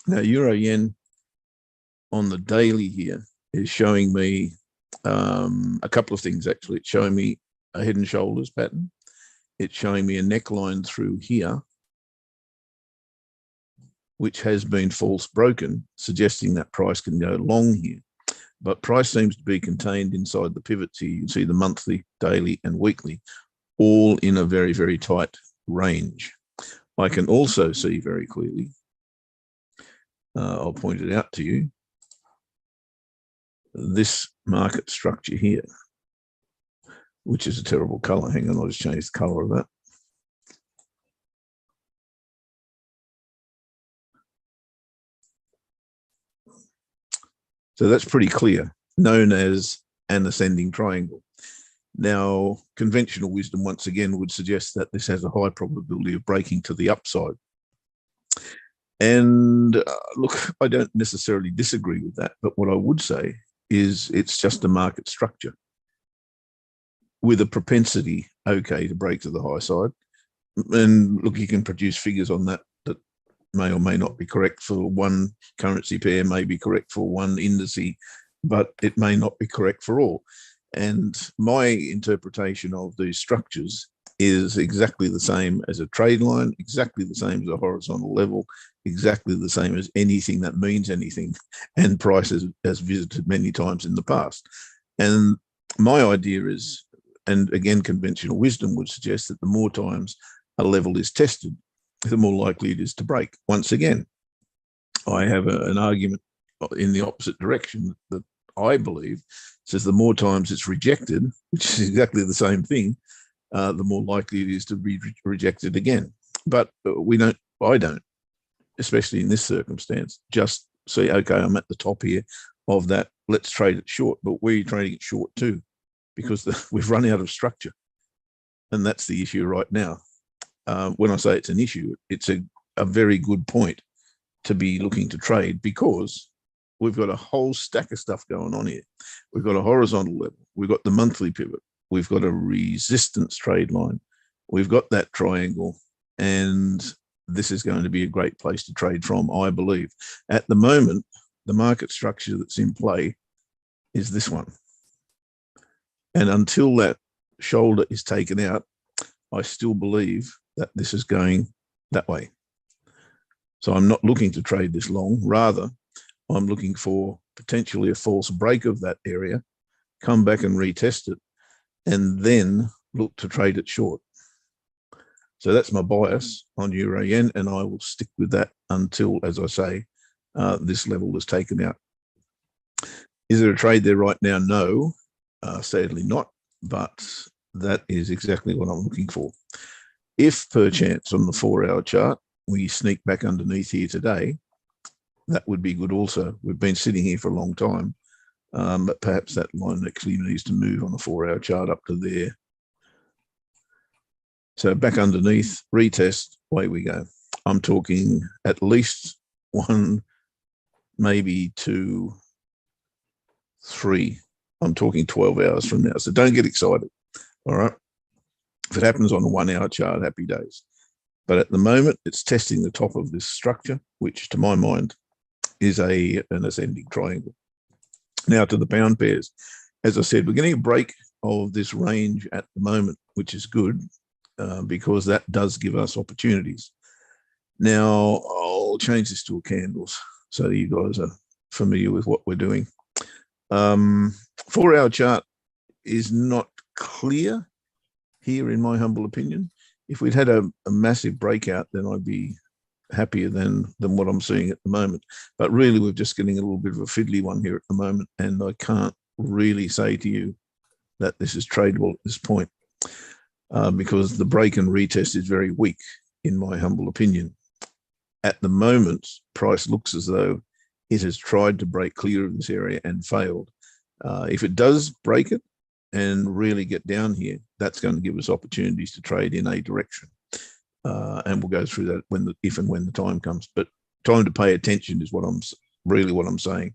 Now, euro yen on the daily here is showing me a couple of things, actually. It's showing me a head and shoulders pattern. It's showing me a neckline through here, which has been false broken, suggesting that price can go long here. But price seems to be contained inside the pivots here. You can see the monthly, daily, and weekly, all in a very, very tight range. I can also see very clearly, I'll point it out to you, this market structure here, which is a terrible color. Hang on, I'll just change the color of that. So that's pretty clear, known as an ascending triangle. Now, conventional wisdom, once again, would suggest that this has a high probability of breaking to the upside. And look, I don't necessarily disagree with that, but what I would say is it's just a market structure with a propensity, okay, to break to the high side. And look, you can produce figures on that that may or may not be correct for one currency pair, may be correct for one indice, but it may not be correct for all. And my interpretation of these structures is exactly the same as a trade line, exactly the same as a horizontal level, exactly the same as anything that means anything, and price has visited many times in the past. And my idea is, and again, conventional wisdom would suggest that the more times a level is tested, the more likely it is to break. Once again, I have an argument in the opposite direction that I believe says the more times it's rejected, which is exactly the same thing, the more likely it is to be rejected again. But I don't, especially in this circumstance, just say, okay, I'm at the top here of that. Let's trade it short. But we're trading it short too, because we've run out of structure. And that's the issue right now. When I say it's an issue, it's a very good point to be looking to trade, because we've got a whole stack of stuff going on here. We've got a horizontal level. We've got the monthly pivot. We've got a resistance trade line. We've got that triangle. And this is going to be a great place to trade from, I believe. At the moment, the market structure that's in play is this one. And until that shoulder is taken out, I still believe that this is going that way. So I'm not looking to trade this long. Rather, I'm looking for potentially a false break of that area, come back and retest it, and then look to trade it short. So that's my bias on euro yen, and I will stick with that until, as I say, this level is taken out. Is there a trade there right now? No, sadly not, but that is exactly what I'm looking for. If perchance on the 4-hour chart, we sneak back underneath here today, that would be good also. We've been sitting here for a long time, but perhaps that line actually needs to move on the 4-hour chart up to there. So back underneath, retest, away we go. I'm talking at least 1, maybe 2, 3. I'm talking 12 hours from now. So don't get excited. All right. If it happens on a 1-hour chart, happy days. But at the moment, it's testing the top of this structure, which to my mind is an ascending triangle. Now to the pound pairs. As I said, we're getting a break of this range at the moment, which is good because that does give us opportunities. Now, I'll change this to a candles so you guys are familiar with what we're doing. 4-hour chart is not clear here, in my humble opinion. If we'd had a massive breakout, then I'd be happier than what I'm seeing at the moment. But really, we're just getting a little bit of a fiddly one here at the moment, and I can't really say to you that this is tradable at this point because the break and retest is very weak, in my humble opinion. At the moment, price looks as though it has tried to break clear of this area and failed. If it does break it and really get down here, that's going to give us opportunities to trade in a direction. And we'll go through that if and when the time comes. But time to pay attention is what I'm saying.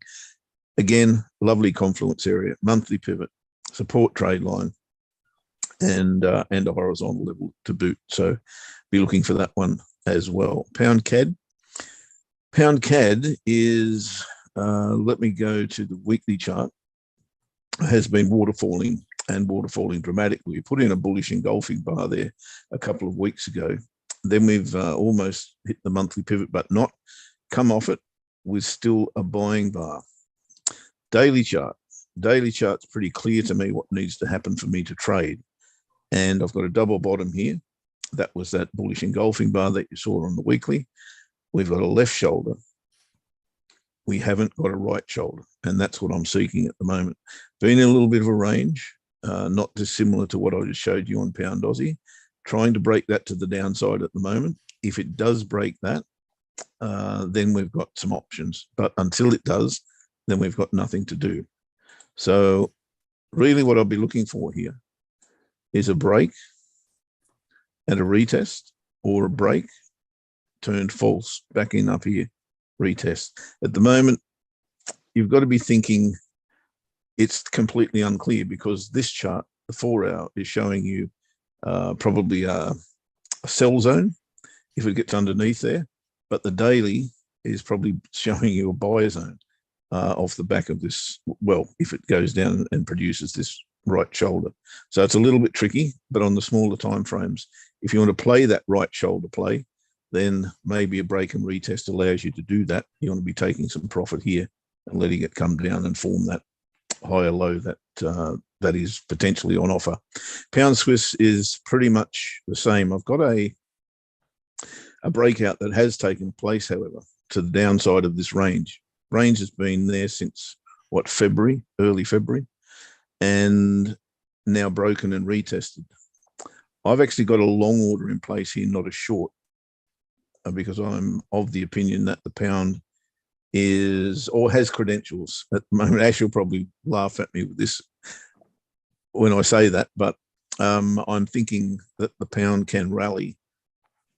Again, lovely confluence area, monthly pivot, support trade line, and a horizontal level to boot. So be looking for that one as well. Pound CAD. Pound CAD is, let me go to the weekly chart, has been waterfalling and waterfalling dramatically. We put in a bullish engulfing bar there a couple of weeks ago. Then we've almost hit the monthly pivot, but not come off it with still a buying bar. Daily chart. Daily chart's pretty clear to me what needs to happen for me to trade. And I've got a double bottom here. That was that bullish engulfing bar that you saw on the weekly. We've got a left shoulder. We haven't got a right shoulder, and that's what I'm seeking at the moment. Been in a little bit of a range, not dissimilar to what I just showed you on pound Aussie, trying to break that to the downside at the moment. If it does break that, then we've got some options. But until it does, then we've got nothing to do. So really what I'll be looking for here is a break and a retest, or a break turned false back in up here, retest. At the moment, you've got to be thinking it's completely unclear, because this chart, the 4-hour, is showing you probably a sell zone if it gets underneath there, but the daily is probably showing you a buy zone off the back of this, well, if it goes down and produces this right shoulder. So it's a little bit tricky, but on the smaller time frames, if you want to play that right shoulder play, then maybe a break and retest allows you to do that. You want to be taking some profit here and letting it come down and form that higher low that that is potentially on offer. Pound Swiss is pretty much the same. I've got a breakout that has taken place, however, to the downside of this range. Range has been there since, what, February, early February, and now broken and retested. I've actually got a long order in place here, not a short, because I'm of the opinion that the pound is, or has credentials at the moment. Ash will probably laugh at me with this when I say that, but I'm thinking that the pound can rally.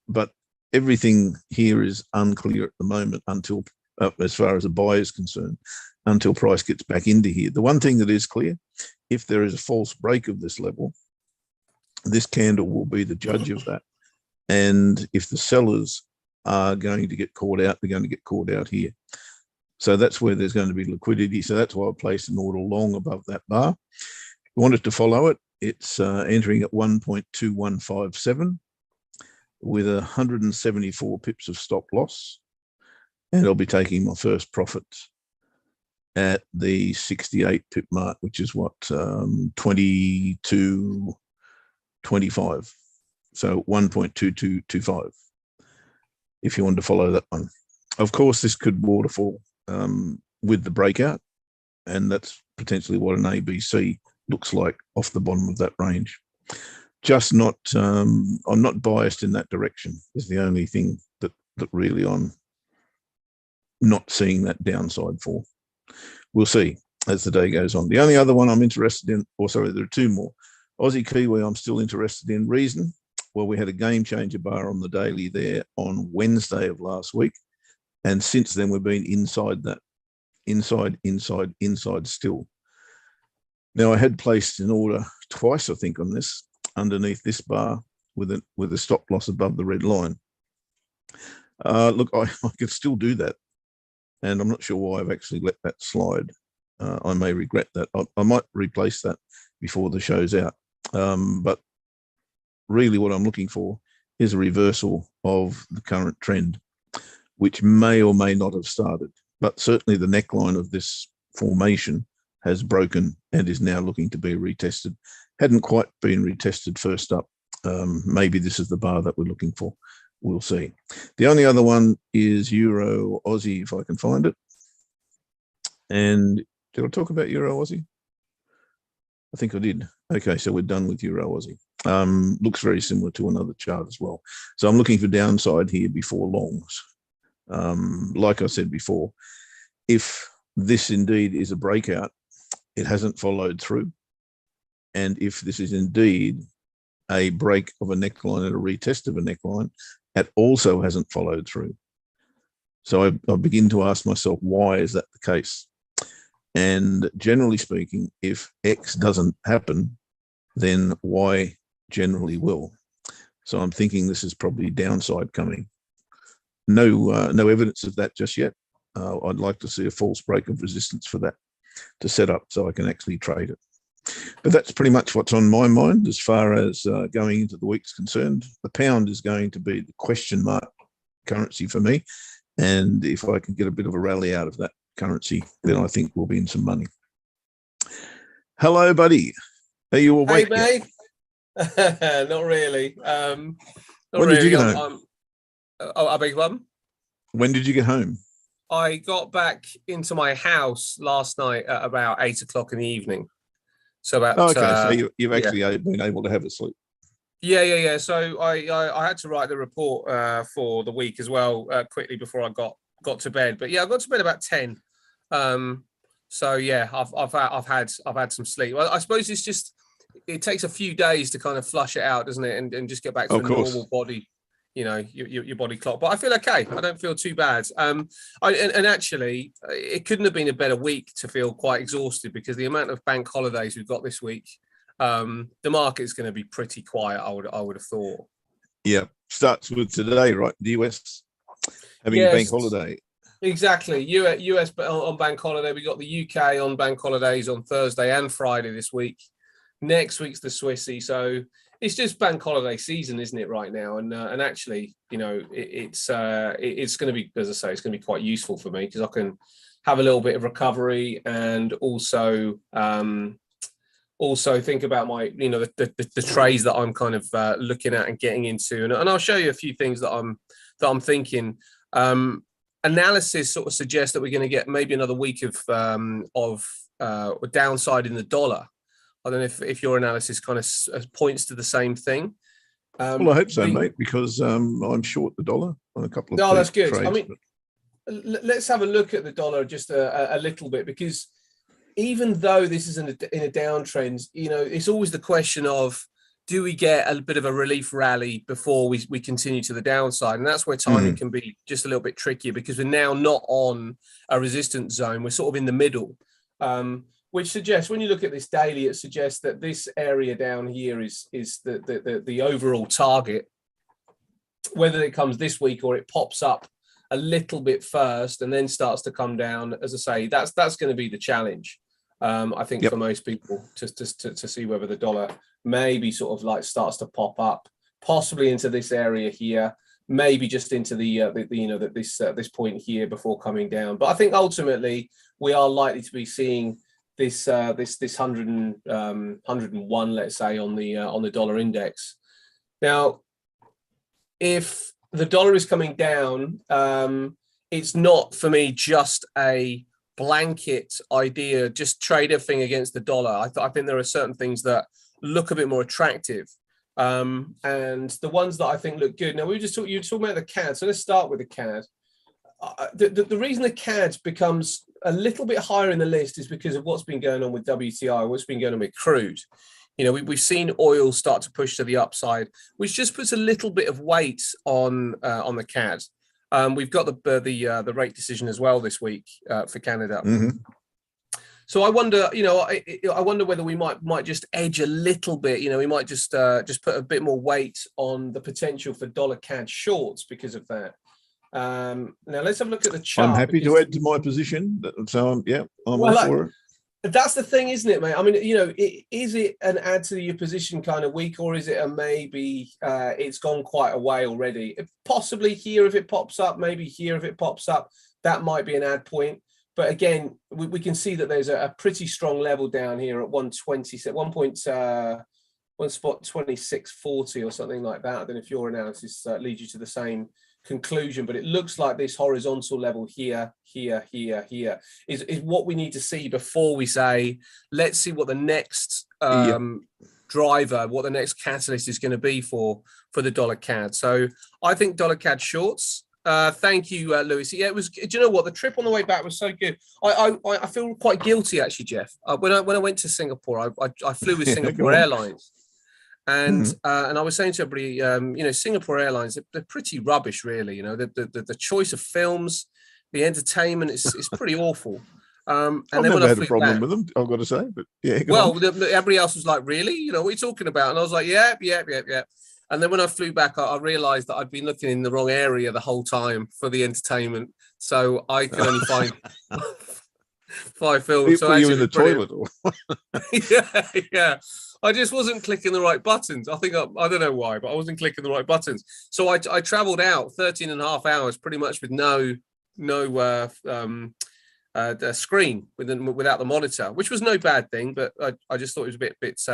But everything here is unclear at the moment until, as far as a buy is concerned, until price gets back into here. The one thing that is clear, if there is a false break of this level, this candle will be the judge of that. And if the sellers are going to get caught out, they're going to get caught out here. So that's where there's going to be liquidity. So that's why I placed an order long above that bar. Wanted to follow it. It's entering at 1.2157 with 174 pips of stop loss. And I'll be taking my first profit at the 68 pip mark, which is what, 22.25. So 1.2225, if you want to follow that one. Of course, this could waterfall with the breakout, and that's potentially what an ABC looks like off the bottom of that range. Just not, I'm not biased in that direction, is the only thing that really I'm not seeing that downside for. We'll see as the day goes on. The only other one I'm interested in, or sorry, there are two more. Aussie Kiwi I'm still interested in. Reason, well, we had a game changer bar on the daily there on Wednesday of last week. And since then, we've been inside that, inside still. Now, I had placed an order twice, I think, on this, underneath this bar with a stop loss above the red line. Look, I could still do that. And I'm not sure why I've actually let that slide. I may regret that. I might replace that before the show's out. But really what I'm looking for is a reversal of the current trend, which may or may not have started. But certainly the neckline of this formation has broken and is now looking to be retested. Hadn't quite been retested first up. Maybe this is the bar that we're looking for. We'll see. The only other one is Euro Aussie, if I can find it. And did I talk about Euro Aussie? I think I did. Okay, so we're done with Euro Aussie. Looks very similar to another chart as well. So I'm looking for downside here before longs. Like I said before, if this indeed is a breakout, it hasn't followed through. And if this is indeed a break of a neckline and a retest of a neckline, it also hasn't followed through. So I begin to ask myself, why is that the case? And generally speaking, if X doesn't happen, then Y generally will. So I'm thinking this is probably downside coming. no evidence of that just yet. I'd like to see a false break of resistance for that to set up so I can actually trade it. But that's pretty much what's on my mind as far as going into the week's concerned. The pound is going to be the question mark currency for me. And if I can get a bit of a rally out of that currency, then I think we'll be in some money. Hello, buddy. Are you awake? Hey, mate. Not really. When did you get home? I beg your pardon? When did you get home? I got back into my house last night at about 8 o'clock in the evening. So about so you've actually been able to have a sleep. Yeah. So I had to write the report for the week as well quickly before I got to bed. But yeah, I got to bed about 10. So yeah, I've had some sleep. I suppose it's just it takes a few days to kind of flush it out, doesn't it, and just get back to the normal body, your body clock. But I feel okay. I don't feel too bad. And actually, it couldn't have been a better week to feel quite exhausted because the amount of bank holidays we've got this week, the market's going to be pretty quiet. I would have thought. Yeah, starts with today, right? The US having a bank holiday. Exactly. US on bank holiday. We got the UK on bank holidays on Thursday and Friday this week. Next week's the Swissy. So it's just bank holiday season, isn't it, right now? And actually, it's going to be, as I say, it's going to be quite useful for me because I can have a little bit of recovery and also think about my, the trades that I'm kind of looking at and getting into. And I'll show you a few things that I'm thinking. Analysis sort of suggests that we're going to get maybe another week of downside in the dollar. I don't know if your analysis kind of points to the same thing. Well, I hope so, mate, because I'm short the dollar on a couple of No, that's good. trades, I mean, let's have a look at the dollar just a little bit, because even though this is in a downtrend, it's always the question of, do we get a bit of a relief rally before we continue to the downside? And that's where timing can be just a little bit trickier because we're now not on a resistance zone. We're sort of in the middle, which suggests, when you look at this daily, it suggests that this area down here is the overall target. Whether it comes this week or it pops up a little bit first and then starts to come down, as I say, that's going to be the challenge. I think for most people to see whether the dollar maybe sort of like starts to pop up, possibly into this area here, maybe just into this point here before coming down. But I think ultimately we are likely to be seeing this 101, let's say, on the dollar index. Now, if the dollar is coming down, it's not for me just a blanket idea, just trade everything against the dollar. I think there are certain things that look a bit more attractive, and the ones that I think look good. Now you were talking about the CAD, so let's start with the CAD. The reason the CAD becomes a little bit higher in the list is because of what's been going on with WTI, what's been going on with crude. We've seen oil start to push to the upside, which just puts a little bit of weight on the CAD. We've got the rate decision as well this week for Canada. So I wonder, I wonder whether we might just edge a little bit. We might just put a bit more weight on the potential for dollar CAD shorts because of that. Now let's have a look at the chart. I'm happy to add to my position. So I'm all for it. That's the thing, isn't it, mate? I mean, is it an add to your position kind of week, or is it a maybe it's gone quite a way already? Possibly here if it pops up, maybe here if it pops up, that might be an add point. But again, we can see that there's a pretty strong level down here at 120, so one spot 26.40 or something like that. I don't know if your analysis leads you to the same conclusion, but it looks like this horizontal level here is what we need to see before we say, let's see what the next driver, what the next catalyst is going to be for the dollar CAD. So I think dollar CAD shorts. Thank you, Lewis. Yeah, it was. Do you know what? The trip on the way back was so good. I feel quite guilty actually, Jeff. When I went to Singapore, I flew with Singapore Airlines. And I was saying to everybody, Singapore Airlines, they're pretty rubbish, really. The choice of films, the entertainment is pretty awful. And I've never had a problem with them, I've got to say. But yeah, well, everybody else was like, really? What are you talking about? And I was like, yeah. And then when I flew back, I realized that I'd been looking in the wrong area the whole time for the entertainment. So I could only find 5 films. So Were you actually, in the toilet? Or? yeah. I just wasn't clicking the right buttons. I don't know why, but I wasn't clicking the right buttons. So I traveled out 13 and a half hours pretty much with no screen without the monitor, which was no bad thing, but I just thought it was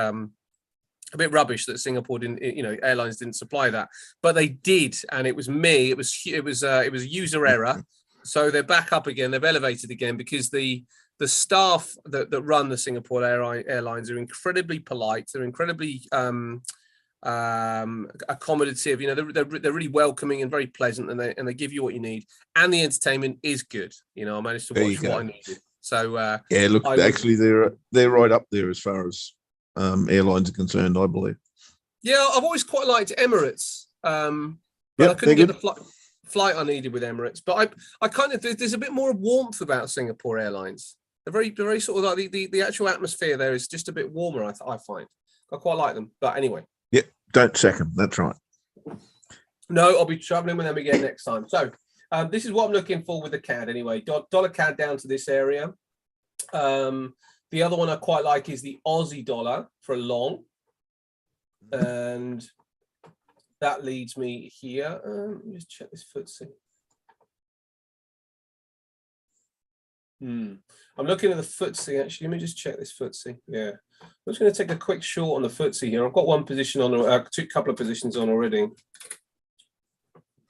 a bit rubbish that Singapore didn't, airlines didn't supply that, but they did, and it was me. It was user error. So they're back up again. They've elevated again because the staff that run the Singapore Airlines are incredibly polite. They're incredibly accommodative. They're really welcoming and very pleasant, and they give you what you need. And the entertainment is good. I managed to watch what I needed. So yeah, look, actually they're right up there as far as airlines are concerned, I believe. Yeah, I've always quite liked Emirates, but I couldn't get the flight I needed with Emirates. But I kind of, there's a bit more warmth about Singapore Airlines. They're very sort of like the actual atmosphere there is just a bit warmer. I find I quite like them. But anyway, yeah, don't sack them. That's right. No, I'll be traveling with them again next time. So this is what I'm looking for with the CAD anyway. Dollar CAD down to this area. The other one I quite like is the Aussie dollar for a long, and that leads me here. Let me just check this FTSE. I'm looking at the FTSE actually. Let me just check this FTSE. Yeah, I'm just going to take a quick short on the FTSE here. I've got one position on, a couple of positions on already.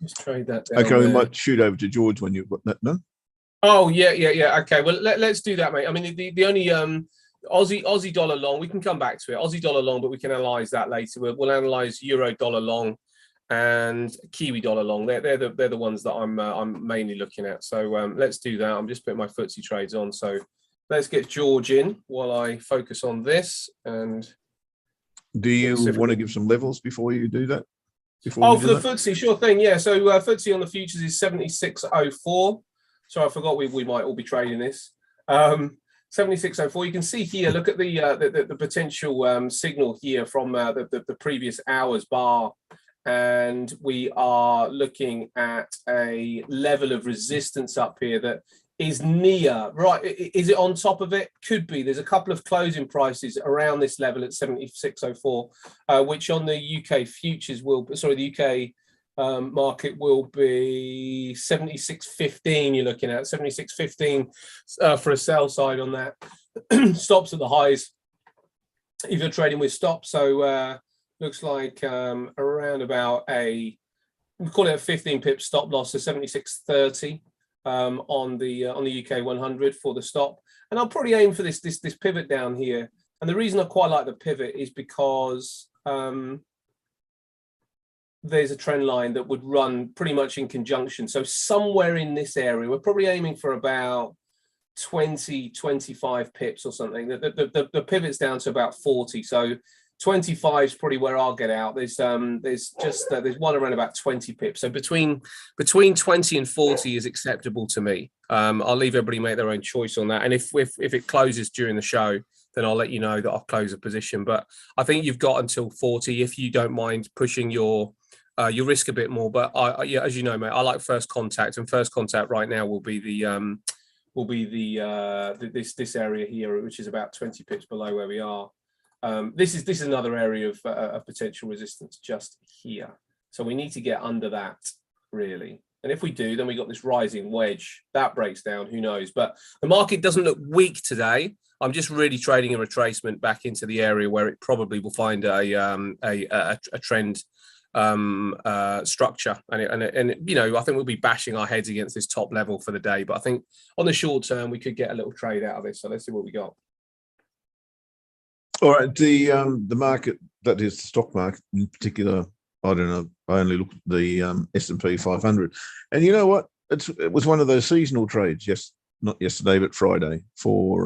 Let's trade that down. Okay, we might shoot over to George when you've got that. No. Oh yeah. Okay, well let's do that, mate. I mean the only Aussie dollar long, we can come back to it. Aussie dollar long, but we can analyze that later. We'll analyze euro dollar long and Kiwi dollar long. They're the ones that I'm mainly looking at. So let's do that. I'm just putting my FTSE trades on. So let's get George in while I focus on this. And do you want to give some levels before you do that? For the FTSE, sure thing. Yeah. So FTSE on the futures is 76.04. So I forgot we might all be trading this. 76.04. You can see here. Look at the potential signal here from the previous hour's bar, and we are looking at a level of resistance up here that is near. Right? Is it on top of it? Could be. There's a couple of closing prices around this level at 76.04, which on the UK futures the UK market will be 76.15. You're looking at 76.15 for a sell side on that. Stops at the highs if you're trading with stops. So looks like around about we call it a 15 pip stop loss, so 76.30 on the UK 100 for the stop. And I'll probably aim for this pivot down here. And the reason I quite like the pivot is because there's a trend line that would run pretty much in conjunction. So somewhere in this area, we're probably aiming for about 20, 25 pips or something. The pivot's down to about 40. So 25 is probably where I'll get out. There's one around about 20 pips. So between 20 and 40 is acceptable to me. I'll leave everybody make their own choice on that. And if it closes during the show, then I'll let you know that I'll close a position. But I think you've got until 40 if you don't mind pushing your risk a bit more. But yeah, as you know, mate, I like first contact, and first contact right now will be this area here, which is about 20 pips below where we are. This is another area of potential resistance just here. So we need to get under that really. And if we do, then we got this rising wedge that breaks down. Who knows? But the market doesn't look weak today. I'm just really trading a retracement back into the area where it probably will find a trend structure, and I think we'll be bashing our heads against this top level for the day. But I think on the short term we could get a little trade out of this. So let's see what we got. All right, the market, that is the stock market in particular. I don't know. I only look at the S&P 500, and you know what? It was one of those seasonal trades. Yes, not yesterday, but Friday for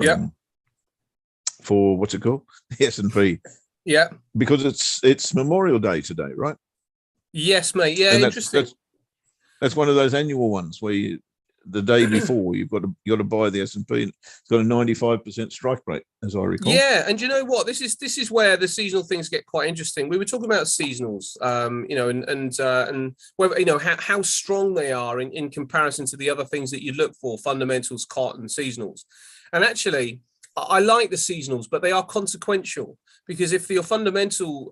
what's it called? The S&P. Yeah, because it's Memorial Day today, right? Yes, mate. Yeah, and interesting. That's one of those annual ones where the day before. You got to buy the S&P. It's got a 95% strike rate, as I recall. Yeah, and you know what? This is where the seasonal things get quite interesting. We were talking about seasonals, and whether how strong they are in comparison to the other things that you look for: fundamentals, cotton, seasonals. And actually, I like the seasonals, but they are consequential, because if your fundamental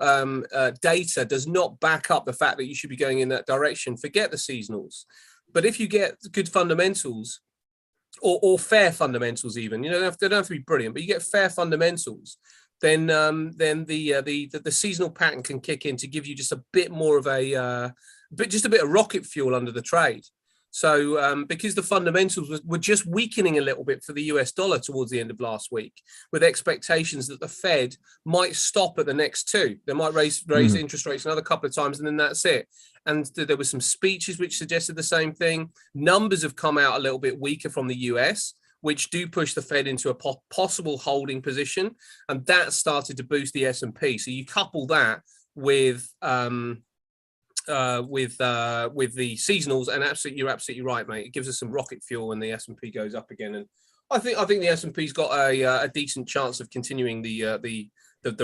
data does not back up the fact that you should be going in that direction, forget the seasonals. But if you get good fundamentals, or fair fundamentals, even, they don't have to be brilliant, but you get fair fundamentals, then the seasonal pattern can kick in to give you just a bit more of a bit of rocket fuel under the trade. So because the fundamentals were just weakening a little bit for the US dollar towards the end of last week, with expectations that the Fed might stop at the next two. They might raise interest rates another couple of times, and then that's it. And there were some speeches which suggested the same thing. Numbers have come out a little bit weaker from the US, which do push the Fed into a possible holding position, and that started to boost the S&P. So you couple that with the seasonals, and you're absolutely right, mate. It gives us some rocket fuel when the S&P goes up again, and I think the S&P's got a decent chance of continuing the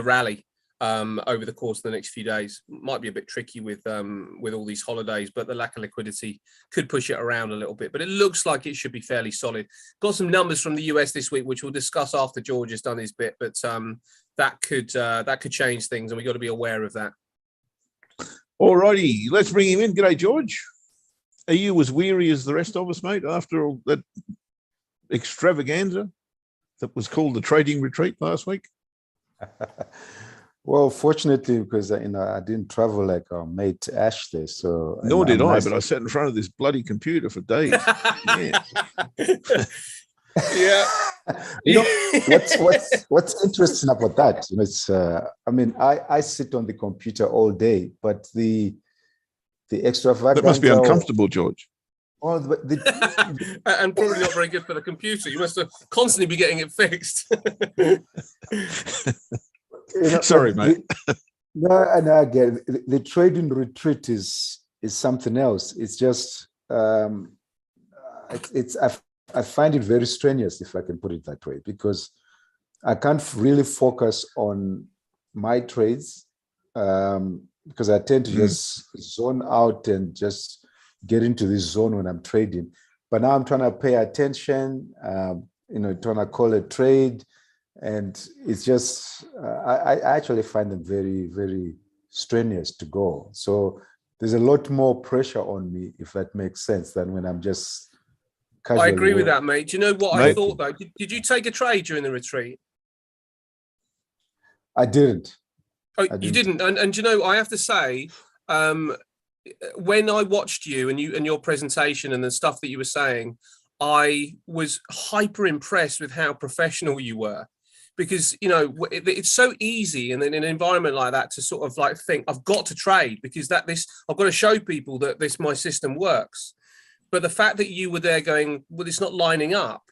rally over the course of the next few days. Might be a bit tricky with all these holidays, but the lack of liquidity could push it around a little bit. But it looks like it should be fairly solid. Got some numbers from the US this week, which we'll discuss after George has done his bit, but that could change things, and we've got to be aware of that. All righty, let's bring him in. G'day, George. Are you as weary as the rest of us, mate, after all that extravaganza that was called the trading retreat last week? Well, fortunately, because I didn't travel like our mate Ashley, so nor did I. But I sat in front of this bloody computer for days. Yeah. What's interesting about that? It's I sit on the computer all day, but the extravaganza. That must be uncomfortable, George. Well, and probably not very good for the computer. You must constantly be getting it fixed. Sorry, mate. No, and again, the trading retreat is something else. It's just I find it very strenuous, if I can put it that way, because I can't really focus on my trades because I tend to just zone out and just get into this zone when I'm trading. But now I'm trying to pay attention, trying to call a trade. And it's just, I actually find them very, very strenuous to go. So there's a lot more pressure on me, if that makes sense, than when I'm just casually. I agree with that, mate. Do you know what I thought, though? Did you take a trade during the retreat? I didn't. Oh, you didn't? And I have to say, when I watched you and your presentation and the stuff that you were saying, I was hyper impressed with how professional you were. Because, it's so easy in an environment like that to sort of like think, I've got to trade because I've got to show people that my system works. But the fact that you were there going, well, it's not lining up.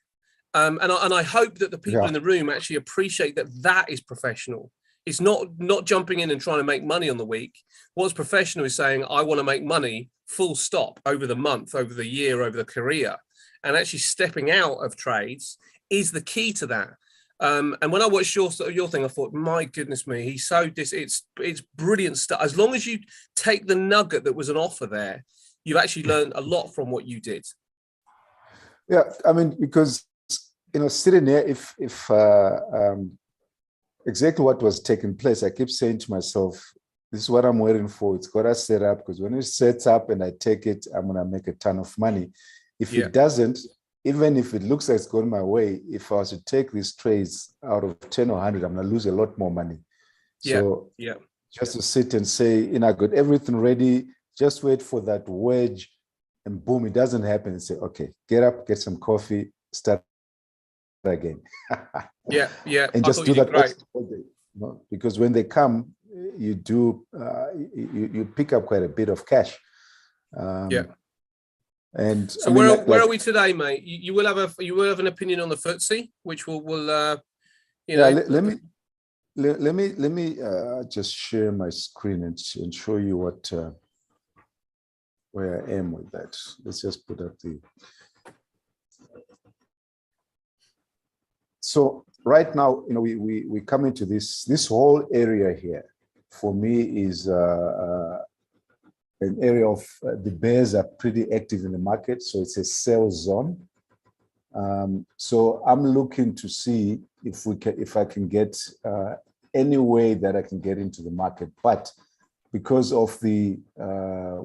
And I hope that the people in the room actually appreciate that is professional. It's not jumping in and trying to make money on the week. What's professional is saying, I want to make money full stop over the month, over the year, over the career. And actually stepping out of trades is the key to that. And when I watched your thing, I thought, my goodness me, he's so it's brilliant stuff. As long as you take the nugget that was an offer there, you've actually learned a lot from what you did. Yeah, because sitting there, if exactly what was taking place, I keep saying to myself, this is what I'm waiting for. It's got to set up, because when it sets up and I take it, I'm gonna make a ton of money. If it doesn't, even if it looks like it's going my way, if I was to take these trades out of 10 or 100, I'm going to lose a lot more money. So just to sit and say, I got everything ready, just wait for that wedge, and boom, it doesn't happen, and say, okay, get up, get some coffee, start again. And just do that all day. Because when they come, you pick up quite a bit of cash. And so where are we today, mate? You will have an opinion on the FTSE, which will let me just share my screen and show you where I am with that. Let's just put up So right now, we come into this whole area here. For me, is an area of the bears are pretty active in the market, so it's a sell zone. So I'm looking to see if I can get any way that I can get into the market, but because of the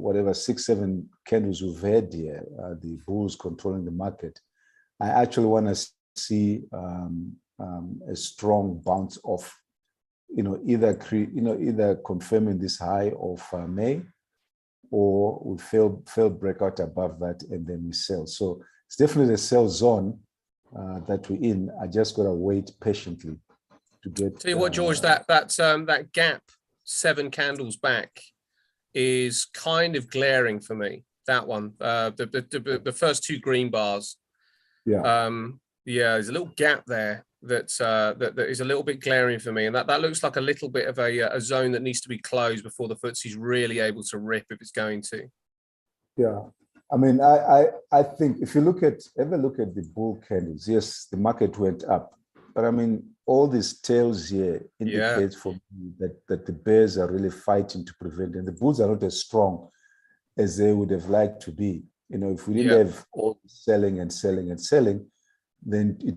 whatever 6-7 candles we've had here, the bulls controlling the market, I actually want to see a strong bounce off. Either confirming this high of May, or we fail breakout above that and then we sell. So it's definitely a sell zone that we're in. I just gotta wait patiently to get. Tell you what, George, that gap 7 candles back is kind of glaring for me. That one, the first 2 green bars. Yeah. There's a little gap there that is a little bit glaring for me, and that looks like a little bit of a zone that needs to be closed before the FTSE's really able to rip if it's going to. Yeah, I mean, I think if you ever look at the bull candles, yes, the market went up, but I mean, all these tails here indicates for me that the bears are really fighting to prevent, and the bulls are not as strong as they would have liked to be. If we didn't have all selling and selling and selling, then it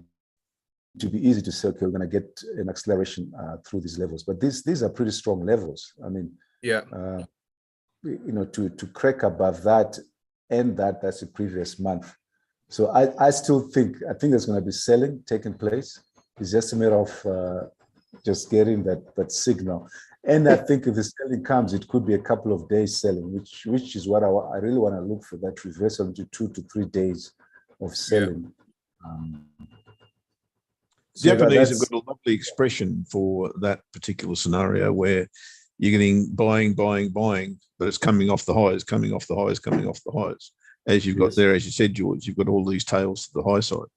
would be easy to say, okay, we're going to get an acceleration through these levels. But these are pretty strong levels. I mean, to crack above that and that's the previous month. So I think there's going to be selling taking place. It's just a matter of just getting that signal. And I think if the selling comes, it could be a couple of days selling, which is what I really want to look for, that reversal into 2 to 3 days of selling. Japanese have got a lovely expression for that particular scenario where you're getting buying, but it's coming off the highs, coming off the highs, coming off the highs. As you've got there, as you said, George, you've got all these tails to the high side.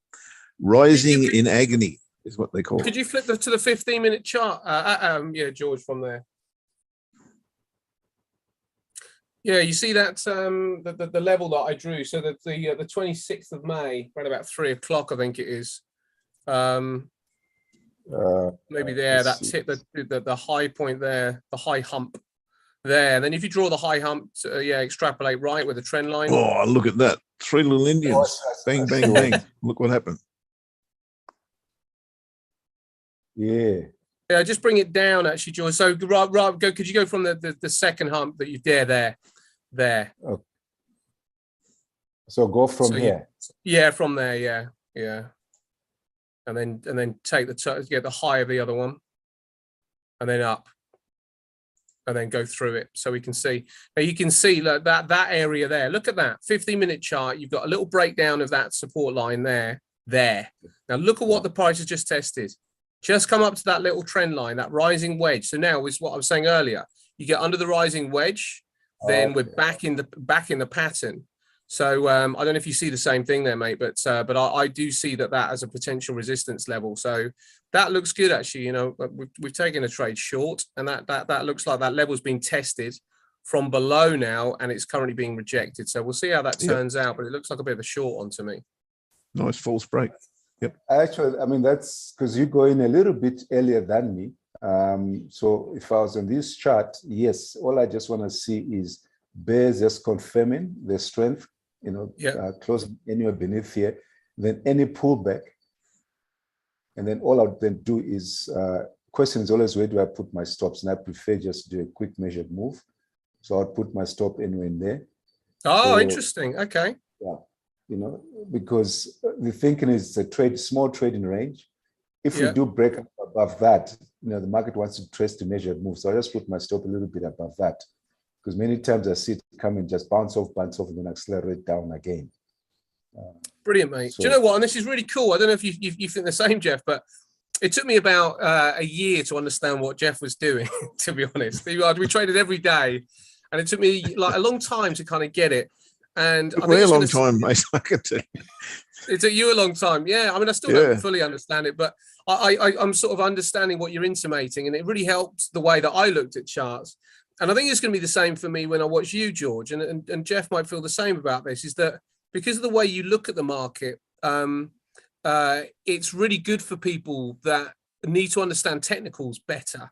Rising in agony is what they call it. Could you flip to the 15-minute chart? George, from there. Yeah, you see that the level that I drew. So that the 26th of May, around about 3 o'clock, I think it is. Maybe there, that's hit the high point there, the high hump there. And then if you draw the high hump, extrapolate right with the trend line. Oh, look at that. 3 little Indians. Bang, bang, bang. Look what happened. Yeah, just bring it down, actually, George. So, Rob, could you go from the second hump that you dare there? Okay. So go from here. From there, yeah. And then take the high of the other one, and then up, and then go through it, so we can see. Now you can see that area there. Look at that 15-minute chart. You've got a little breakdown of that support line there. Now look at what the price has just tested. Just come up to that little trend line, that rising wedge. So now is what I was saying earlier. You get under the rising wedge, then we're back in the pattern. So I don't know if you see the same thing there, mate, but I do see that as a potential resistance level. So that looks good, actually. We've taken a trade short, and that looks like that level's been tested from below now, and it's currently being rejected. So we'll see how that turns out, but it looks like a bit of a short on to me. Nice false break. Yep. Actually, I mean, that's because you go in a little bit earlier than me. So if I was on this chart, yes, all I just want to see is bears just confirming their strength, closing anywhere beneath here, then any pullback. And then all I'll then do is, question is always, where do I put my stops? And I prefer just to do a quick measured move. So I'll put my stop anywhere in there. Oh, interesting. Okay. Yeah. Because the thinking is it's a small trading range. If we do break up above that, the market wants to trace the measured move. So I just put my stop a little bit above that, because many times I see it come and just bounce off, and then accelerate down again. Brilliant, mate. Do you know what? And this is really cool. I don't know if you think the same, Jeff, but it took me about a year to understand what Jeff was doing, to be honest. We traded every day, and it took me like a long time to kind of get it. And I think a long time, mate. I can tell you. It took you a long time. Yeah. I mean, I still don't fully understand it, but I'm sort of understanding what you're intimating, and it really helped the way that I looked at charts. And I think it's going to be the same for me when I watch you, George, and Jeff might feel the same about this, is that because of the way you look at the market, it's really good for people that need to understand technicals better.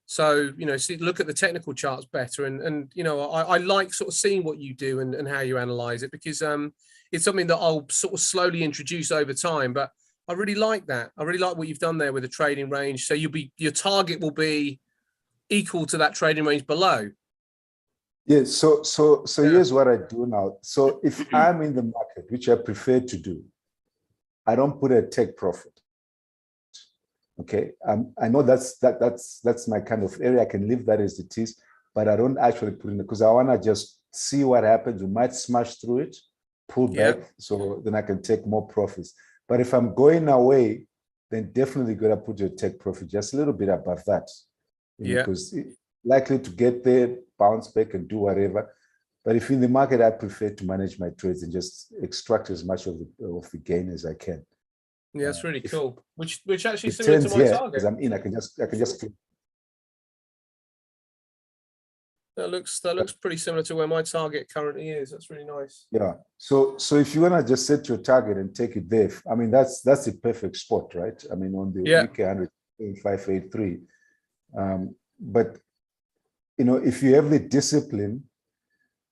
So, you know, look at the technical charts better. And you know, I like sort of seeing what you do and how you analyze it, because it's something that I'll sort of slowly introduce over time. But I really like that. I really like what you've done there with the trading range. So your target will be equal to that trading range below. Yeah, so here's what I do now. So if I'm in the market, which I prefer to do, I don't put a take profit. Okay, I know that's my kind of area. I can leave that as it is, but I don't actually put in it because I want to just see what happens. We might smash through it, pull back, so then I can take more profits. But if I'm going away, then definitely gonna put your take profit just a little bit above that, because likely to get there, bounce back, and do whatever. But if in the market, I prefer to manage my trades and just extract as much of the gain as I can. Yeah, that's really cool. Which actually it similar turns to my here, target. because I'm in, I can just That looks pretty similar to where my target currently is. That's really nice. Yeah. So if you wanna just set your target and take it there, I mean that's a perfect spot, right? I mean on the UK 100.583. But you know, if you have the discipline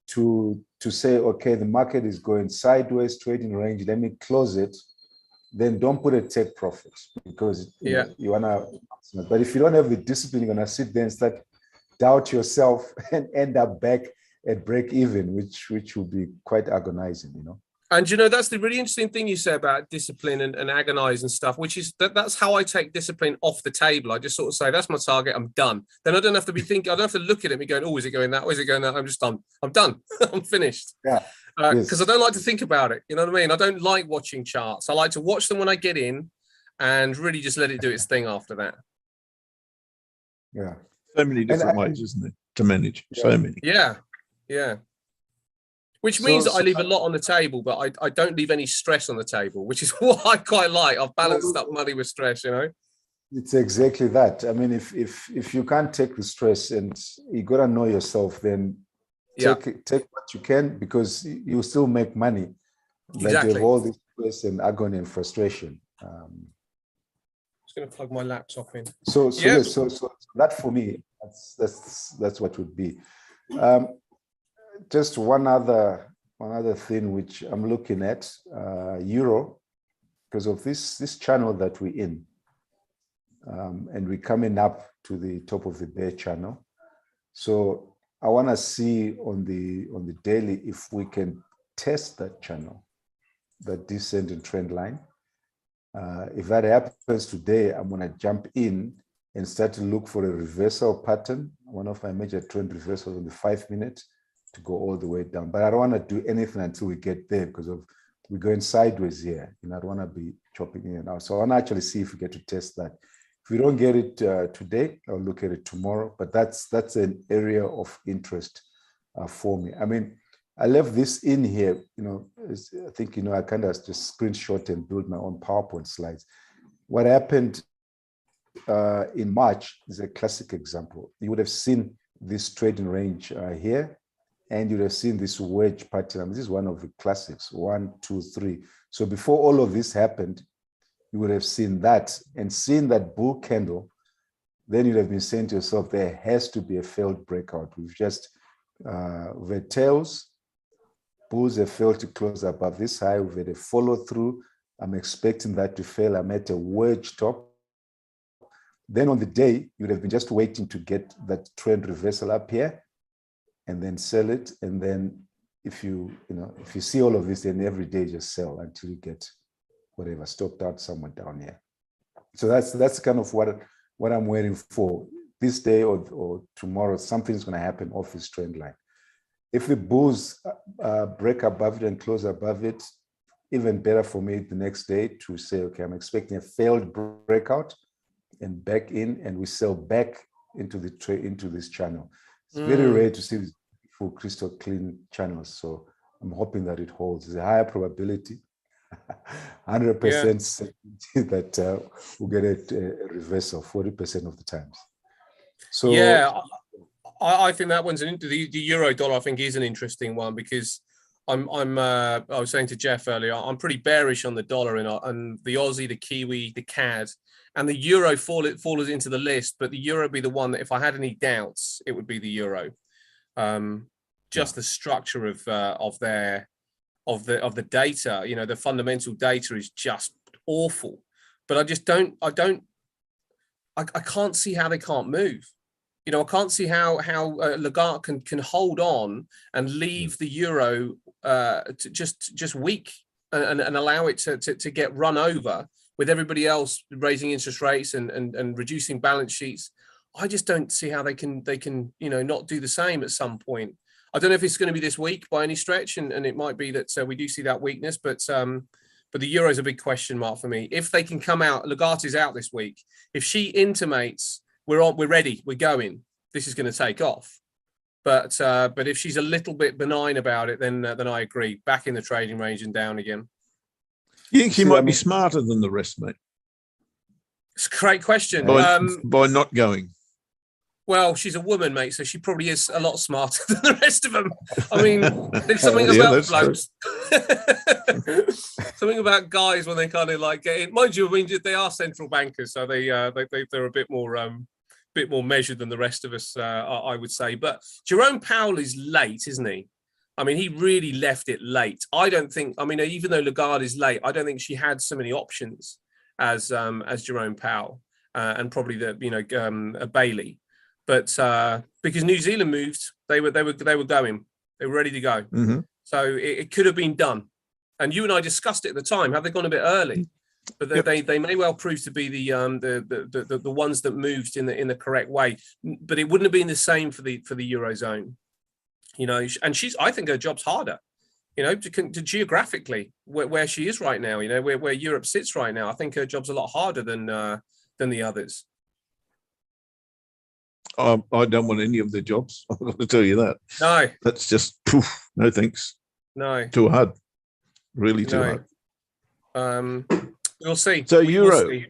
to say, okay, the market is going sideways, trading range, let me close it, then don't put a take profit, because you know, you wanna. But if you don't have the discipline, you're gonna sit there and start doubt yourself and end up back at break even, which will be quite agonizing, you know. And you know, that's the really interesting thing you say about discipline and agonize and stuff, which is that's how I take discipline off the table. I just sort of say, that's my target, I'm done. Then I don't have to be thinking, I don't have to look at it and be going, oh, is it going that way? Is it going that way? I'm just done. I'm done. I'm finished. Yeah. Because I don't like to think about it. You know what I mean? I don't like watching charts. I like to watch them when I get in and really just let it do its thing after that. Yeah. So many different ways, isn't there, to manage? So many. Yeah. Which means that I leave a lot on the table, but I don't leave any stress on the table, which is what I quite like. I've balanced up money with stress, you know. It's exactly that. I mean, if you can't take the stress and you gotta know yourself, then take what you can, because you still make money. But you have all this stress and agony and frustration. Just gonna plug my laptop in. So that for me, that's what would be. Just one other thing which I'm looking at, euro, because of this channel that we're in, and we're coming up to the top of the bear channel. So I want to see on the daily if we can test that channel, that descending trend line. If that happens today, I'm going to jump in and start to look for a reversal pattern, one of my major trend reversals on the 5-minute, to go all the way down. But I don't want to do anything until we get there, because we're going sideways here. You know, I don't want to be chopping in and out. So I want to actually see if we get to test that. If we don't get it today, I'll look at it tomorrow. But that's an area of interest for me. I mean, I left this in here. You know, I think, you know, I kind of just screenshot and build my own PowerPoint slides. What happened in March is a classic example. You would have seen this trading range here, and you'd have seen this wedge pattern. I mean, this is one of the classics, 1, 2, 3. So before all of this happened, you would have seen that and seen that bull candle. Then you'd have been saying to yourself, there has to be a failed breakout. We've just, we've had tails, bulls have failed to close above this high. We've had a follow through. I'm expecting that to fail. I'm at a wedge top. Then on the day, you'd have been just waiting to get that trend reversal up here and then sell it. And then if you see all of this, then every day just sell until you get whatever stopped out somewhere down here. So that's kind of what I'm waiting for. This day or tomorrow, something's going to happen off this trend line. If the bulls break above it and close above it, even better for me the next day to say, okay, I'm expecting a failed breakout and back in, and we sell back into this channel. It's very rare to see these full crystal clean channels. So I'm hoping that it holds. There's a higher probability, 100% certainty that we'll get a reversal 40% of the times. So yeah, I think that one's the euro dollar. I think is an interesting one, because I was saying to Jeff earlier, I'm pretty bearish on the dollar and the Aussie, the Kiwi, the CAD, and the euro falls into the list. But the euro would be the one that, if I had any doubts, it would be the euro. Just the structure of the data, you know, the fundamental data is just awful. But I can't see how they can't move. You know, I can't see how Lagarde can hold on and leave the euro to just weak and allow it to get run over with everybody else raising interest rates and reducing balance sheets. I just don't see how they can you know, not do the same at some point. I don't know if it's going to be this week by any stretch, and it might be that we do see that weakness, but the euro is a big question mark for me. If they can come out, Lagarde is out this week. If she intimates we're ready, we're going, this is going to take off. But if she's a little bit benign about it, then I agree. Back in the trading range and down again. You think she might be smarter than the rest, mate? It's a great question. By not going. Well, she's a woman, mate, so she probably is a lot smarter than the rest of them. I mean, there's something about blokes. Something about guys when they kind of like get in. Mind you, I mean, they are central bankers, so they're a bit more measured than the rest of us, I would say. But Jerome Powell is late, isn't he? I mean, he really left it late. I don't think. I mean, even though Lagarde is late, I don't think she had so many options as Jerome Powell and probably a Bailey. But because New Zealand moved, they were going. They were ready to go. Mm-hmm. So it could have been done. And you and I discussed it at the time. Have they gone a bit early? But they may well prove to be the ones that moved in the correct way. But it wouldn't have been the same for the Eurozone, you know. And I think her job's harder, you know, to geographically where she is right now. You know, where Europe sits right now. I think her job's a lot harder than the others. I don't want any of their jobs. I've got to tell you that. No, that's just no thanks. No, too hard. Really too hard. We'll see. So euro.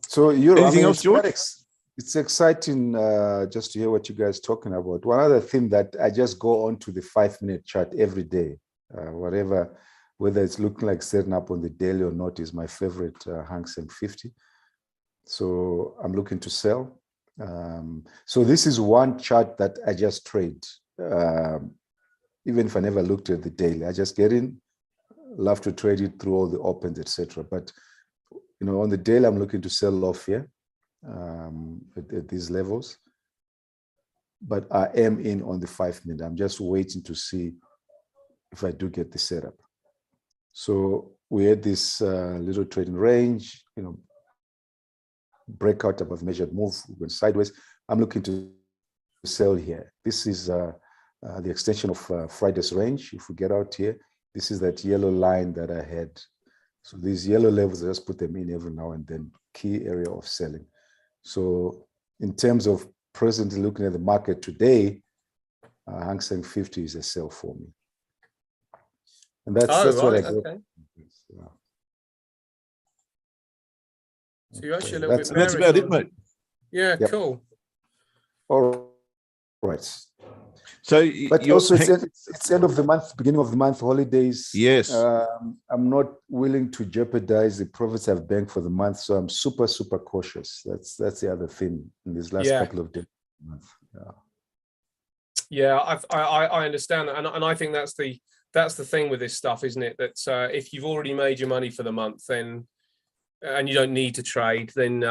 So euro. Anything else, George? It's exciting just to hear what you guys are talking about. One other thing that I just go on to the 5-minute chart every day, whether it's looking like setting up on the daily or not, is my favorite Hang Seng 50. So I'm looking to sell. So this is one chart that I just trade. Even if I never looked at the daily, I just get in, love to trade it through all the opens, etc. But you know, on the daily, I'm looking to sell off here at these levels. But I am in on the 5-minute. I'm just waiting to see if I do get the setup. So we had this little trading range, you know, breakout above measured move, went sideways. I'm looking to sell here. This is the extension of Friday's range. If we get out here, this is that yellow line that I had. So these yellow levels, I just put them in every now and then, key area of selling. So in terms of presently looking at the market today, Hang Seng 50 is a sell for me. And that's what I got. Okay. Yeah. So you're actually a little bit. That's about it, mate. Yeah, yep. Cool. All right. So, but also it's end of the month, beginning of the month, holidays. Yes. I'm not willing to jeopardize the profits I've banked for the month, so I'm super cautious. That's the other thing in these last couple of days. Yeah, I understand that, and I think that's the thing with this stuff, isn't it? That if you've already made your money for the month, then and you don't need to trade, then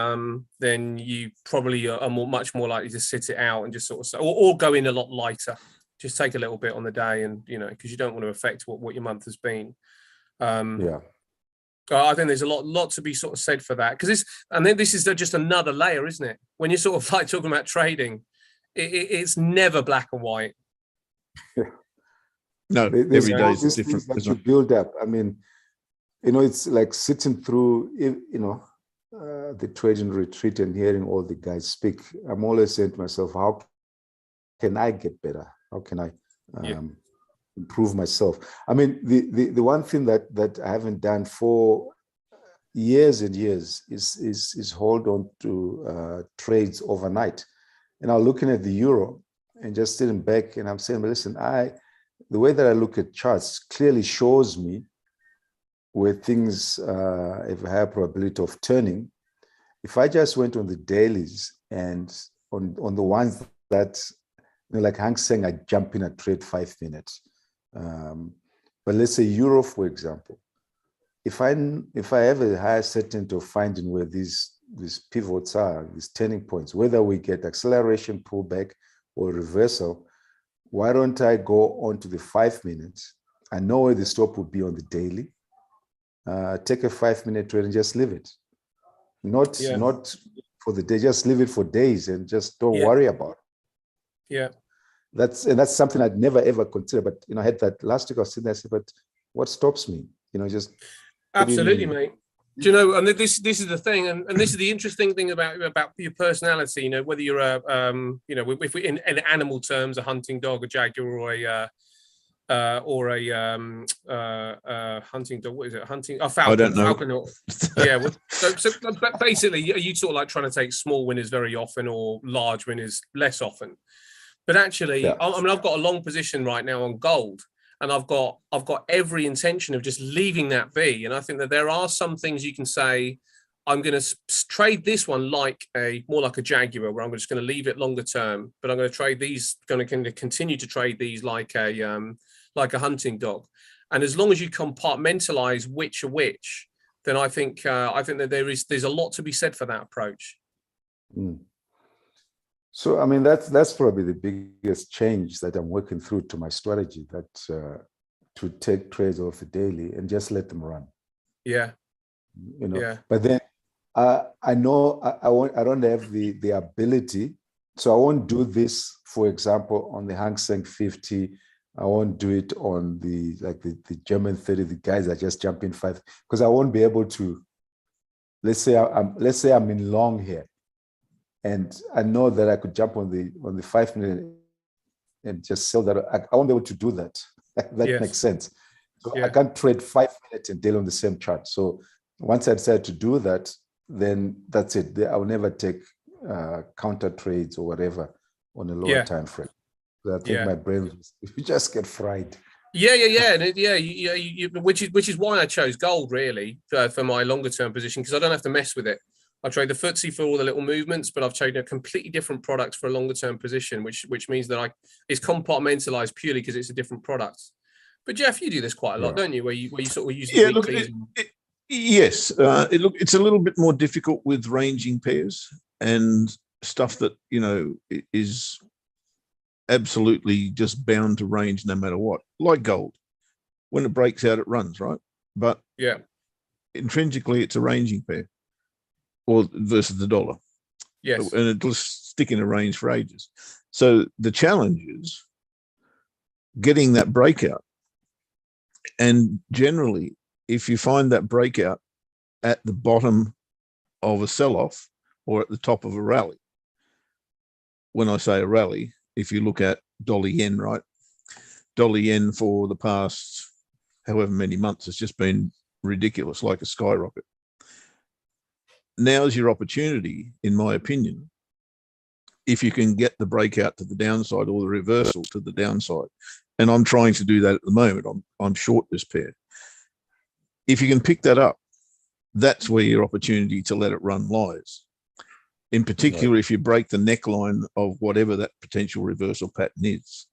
you probably are much more likely to sit it out and just sort of, or go in a lot lighter, just take a little bit on the day, and you know, because you don't want to affect what your month has been. I think there's a lot to be sort of said for that, because this is just another layer, isn't it? When you're sort of like talking about trading, it's never black and white. No, every day is different. That you build up. I mean, you know, it's like sitting through, you know, the trading retreat and hearing all the guys speak. I'm always saying to myself, how can I get better? How can I improve myself? I mean, the one thing that I haven't done for years and years is hold on to trades overnight. And I'm looking at the euro and just sitting back and I'm saying, listen, the way that I look at charts clearly shows me where things have a higher probability of turning. If I just went on the dailies and on the ones that, like Hank saying, I jump in a trade 5 minutes. But let's say Euro, for example, if I have a higher certainty of finding where these pivots are, these turning points, whether we get acceleration, pullback, or reversal, why don't I go on to the 5 minutes? I know where the stop will be on the daily. Take a 5 minute trade and just leave it. Not for the day, just leave it for days and just don't worry about it. Yeah. That's something I'd never ever consider. But I had that last week. I was sitting there, I said, but what stops me? Just absolutely, mate. Do you know? And this is the thing, and this is the interesting thing about your personality. Whether you're if we in animal terms, a hunting dog, a jaguar, or a hunting dog. What is it? Falcon. I don't know. Falcon. Yeah. Well, so basically, are you sort of like trying to take small winners very often or large winners less often? But actually, I mean, I've got a long position right now on gold, and I've got every intention of just leaving that be. And I think that there are some things you can say, I'm going to trade this one more like a jaguar, where I'm just going to leave it longer term, but I'm going to trade these, going to continue to trade these like a hunting dog. And as long as you compartmentalize which are which, then I think that there's a lot to be said for that approach. Mm. So, I mean, that's probably the biggest change that I'm working through to my strategy, that to take trades off the daily and just let them run. Yeah. But then I know I don't have the ability, so I won't do this, for example, on the Hang Seng 50. I won't do it on the German 30, the guys that just jump in 5, because I won't be able to. Let's say I'm in long here, and I know that I could jump on the 5 minute and just sell that. I won't be able to do that. That makes sense. So I can't trade 5 minutes and deal on the same chart. So once I decide to do that, then that's it. I will never take counter trades or whatever on a lower time frame. So I think my brain will just get fried. Which is why I chose gold really for my longer term position, because I don't have to mess with it. I trade the FTSE for all the little movements, but I've traded a completely different products for a longer term position, which means that it's compartmentalized purely because it's a different product. But Jeff, you do this quite a lot, don't you? Where you sort of use the weeklies. Yes, it's a little bit more difficult with ranging pairs and stuff that is absolutely just bound to range no matter what. Like gold, when it breaks out, it runs, right? But intrinsically, it's a ranging pair, or versus the dollar. Yes, and it'll stick in a range for ages. So the challenge is getting that breakout, and generally, if you find that breakout at the bottom of a sell-off or at the top of a rally, when I say a rally, if you look at dollar yen, right? Dollar yen for the past however many months has just been ridiculous, like a skyrocket. Now's your opportunity, in my opinion, if you can get the breakout to the downside or the reversal to the downside. And I'm trying to do that at the moment. I'm short this pair. If you can pick that up, that's where your opportunity to let it run lies. In particular, if you break the neckline of whatever that potential reversal pattern is,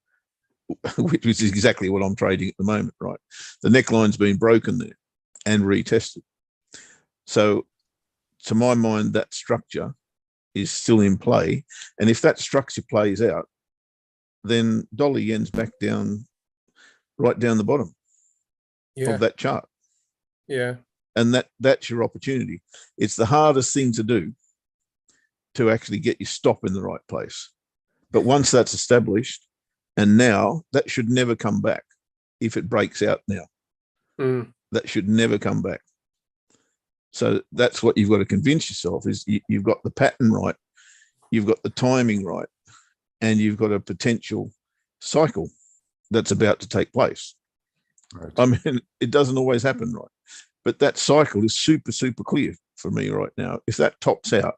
which is exactly what I'm trading at the moment, right? The neckline's been broken there and retested. So to my mind, that structure is still in play. And if that structure plays out, then dollar yen's back down, right down the bottom of that chart. Yeah. And that's your opportunity. It's the hardest thing to do, to actually get your stop in the right place. But once that's established, and now that should never come back. If it breaks out now, that should never come back. So that's what you've got to convince yourself is you've got the pattern right, you've got the timing right, and you've got a potential cycle that's about to take place. Right. I mean, it doesn't always happen, right? But that cycle is super, super clear for me right now. If that tops out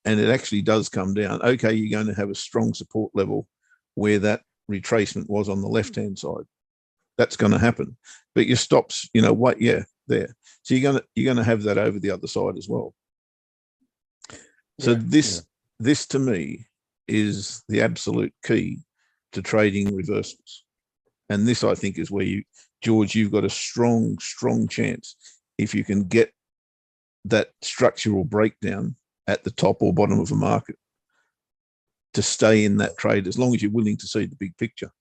and it actually does come down, okay, you're going to have a strong support level where that retracement was on the left-hand side. That's going to happen. But your stops, what? Yeah, there. So you're gonna have that over the other side as well. So this to me is the absolute key to trading reversals. And this, I think, is where George, you've got a strong chance if you can get that structural breakdown at the top or bottom of a market to stay in that trade, as long as you're willing to see the big picture.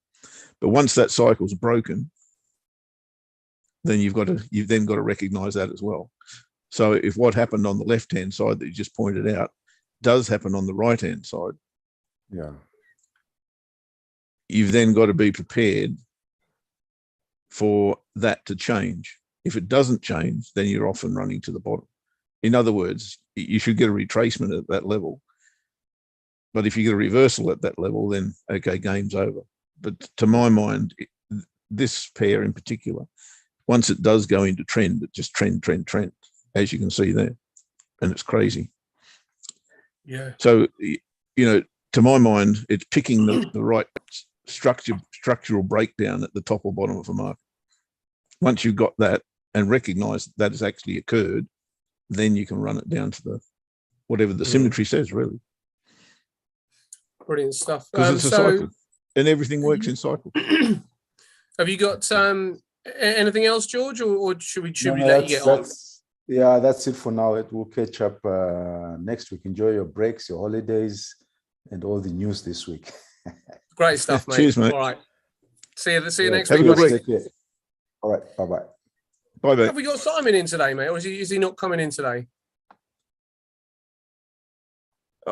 But once that cycle's broken, then you've then got to recognize that as well. So if what happened on the left-hand side that you just pointed out does happen on the right-hand side, you've then got to be prepared for that to change. If it doesn't change, then you're often running to the bottom. In other words, you should get a retracement at that level. But if you get a reversal at that level, then okay, game's over. But to my mind, this pair in particular, once it does go into trend, it just trend, as you can see there. And it's crazy. Yeah. So, to my mind, it's picking the right structural breakdown at the top or bottom of a market. Once you've got that and recognize that has actually occurred, then you can run it down to whatever the symmetry says, really. Brilliant stuff. Because it's a cycle, and everything works in cycle. Have you got anything else, George, or should we let you get on? Yeah, that's it for now. We'll catch up next week. Enjoy your breaks, your holidays, and all the news this week. Great stuff, mate. Cheers, mate. All right. See you next Have week. a good week. All right. Bye-bye. Bye-bye. Have we got Simon in today, mate, or is he not coming in today?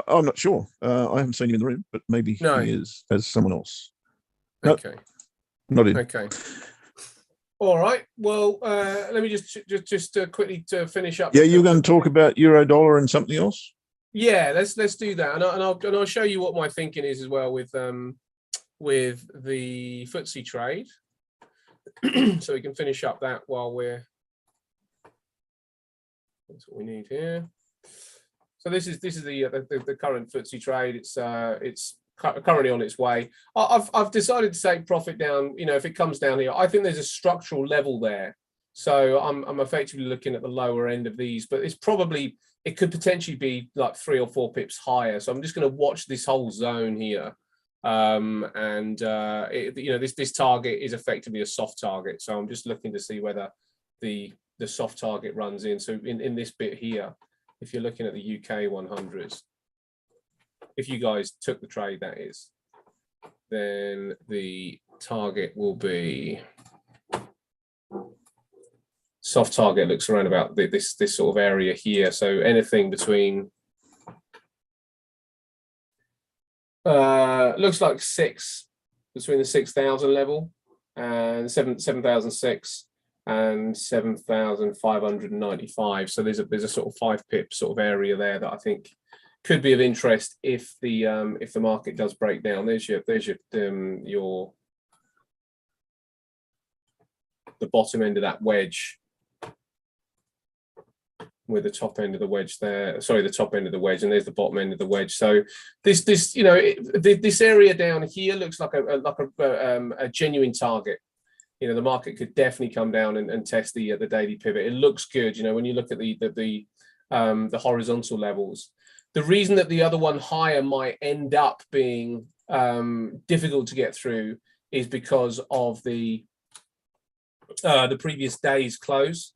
I'm not sure. I haven't seen him in the room, but maybe he is as someone else. Nope, okay. Not in. Okay. All right. Well, let me just quickly to finish up. Yeah, you're going to talk about euro dollar and something else. Yeah, let's do that, and I'll show you what my thinking is as well with the FTSE trade, so we can finish up that while that's what we need here. So this is the current FTSE trade. It's currently on its way. I've decided to take profit down. If it comes down here, I think there's a structural level there. So I'm effectively looking at the lower end of these, but it could potentially be like 3 or 4 pips higher. So I'm just going to watch this whole zone here. This target is effectively a soft target. So I'm just looking to see whether the soft target runs in. So in this bit here, if you're looking at the UK 100s, if you guys took the trade, that is, then the target will be, soft target looks around about this sort of area here. So anything between, looks like between the 6,000 level and 7,006 and 7,595. So there's a sort of 5 pip sort of area there that I think could be of interest if the market does break down. There's the bottom end of that wedge, with the top end of the wedge there. Sorry, the top end of the wedge, and there's the bottom end of the wedge. So this area down here looks like a genuine target. The market could definitely come down and test the daily pivot. It looks good. When you look at the horizontal levels. The reason that the other one higher might end up being difficult to get through is because of the previous day's close.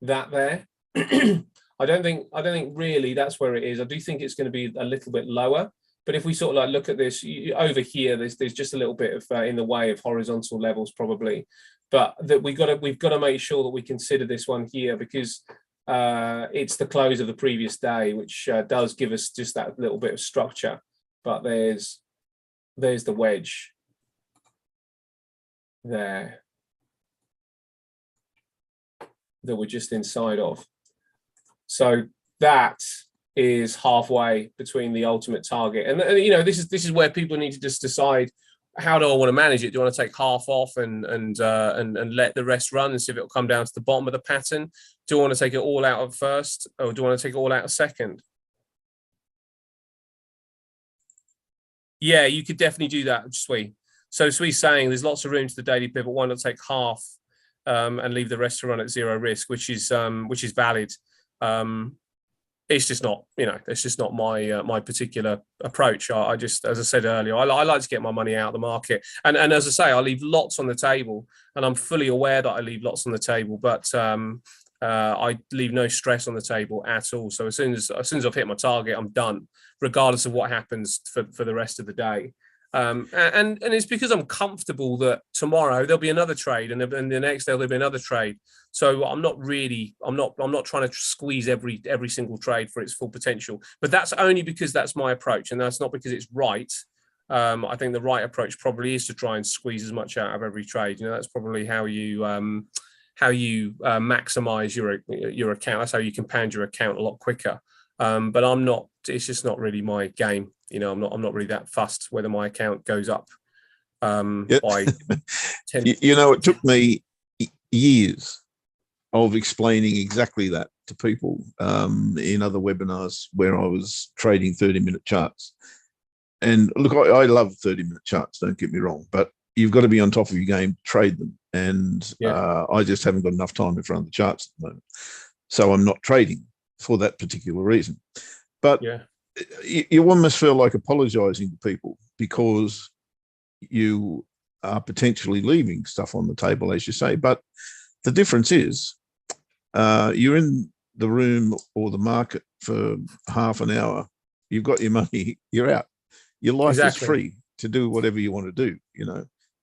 That there, I don't think really that's where it is. I do think it's going to be a little bit lower. But if we sort of look at this over here, there's just a little bit of in the way of horizontal levels probably. But that we've got to make sure that we consider this one here, because it's the close of the previous day, which does give us just that little bit of structure. But there's the wedge there that we're just inside of. So that is halfway between the ultimate target, and this is where people need to just decide, how do I want to manage it? Do I want to take half off and let the rest run and see if it'll come down to the bottom of the pattern? Do I want to take it all out of first, or do I want to take it all out of second? Yeah, you could definitely do that, Sui. So Sui's saying there's lots of room to the daily pivot. Why not take half and leave the rest to run at zero risk, which is valid. It's just not, it's just not my my particular approach. I just, as I said earlier, I like to get my money out of the market, and as I say, I leave lots on the table, and I'm fully aware that I leave lots on the table, but I leave no stress on the table at all. So as soon as I've hit my target, I'm done, regardless of what happens for the rest of the day. And it's because I'm comfortable that tomorrow there'll be another trade, and the next day there'll be another trade. So I'm not trying to squeeze every single trade for its full potential. But that's only because that's my approach, and that's not because it's right. I think the right approach probably is to try and squeeze as much out of every trade. That's probably how you maximize your account. That's how you compound your account a lot quicker. But I'm not. It's just not really my game. I'm not really that fussed whether my account goes up by 10. It took me years of explaining exactly that to people in other webinars where I was trading 30-minute charts. And look, I love 30-minute charts, don't get me wrong, but you've got to be on top of your game to trade them. And I just haven't got enough time in front of the charts at the moment. So I'm not trading for that particular reason. But you almost feel like apologizing to people because you are potentially leaving stuff on the table, as you say. But the difference is you're in the room or the market for half an hour, you've got your money, you're out. Your life is free to do whatever you want to do,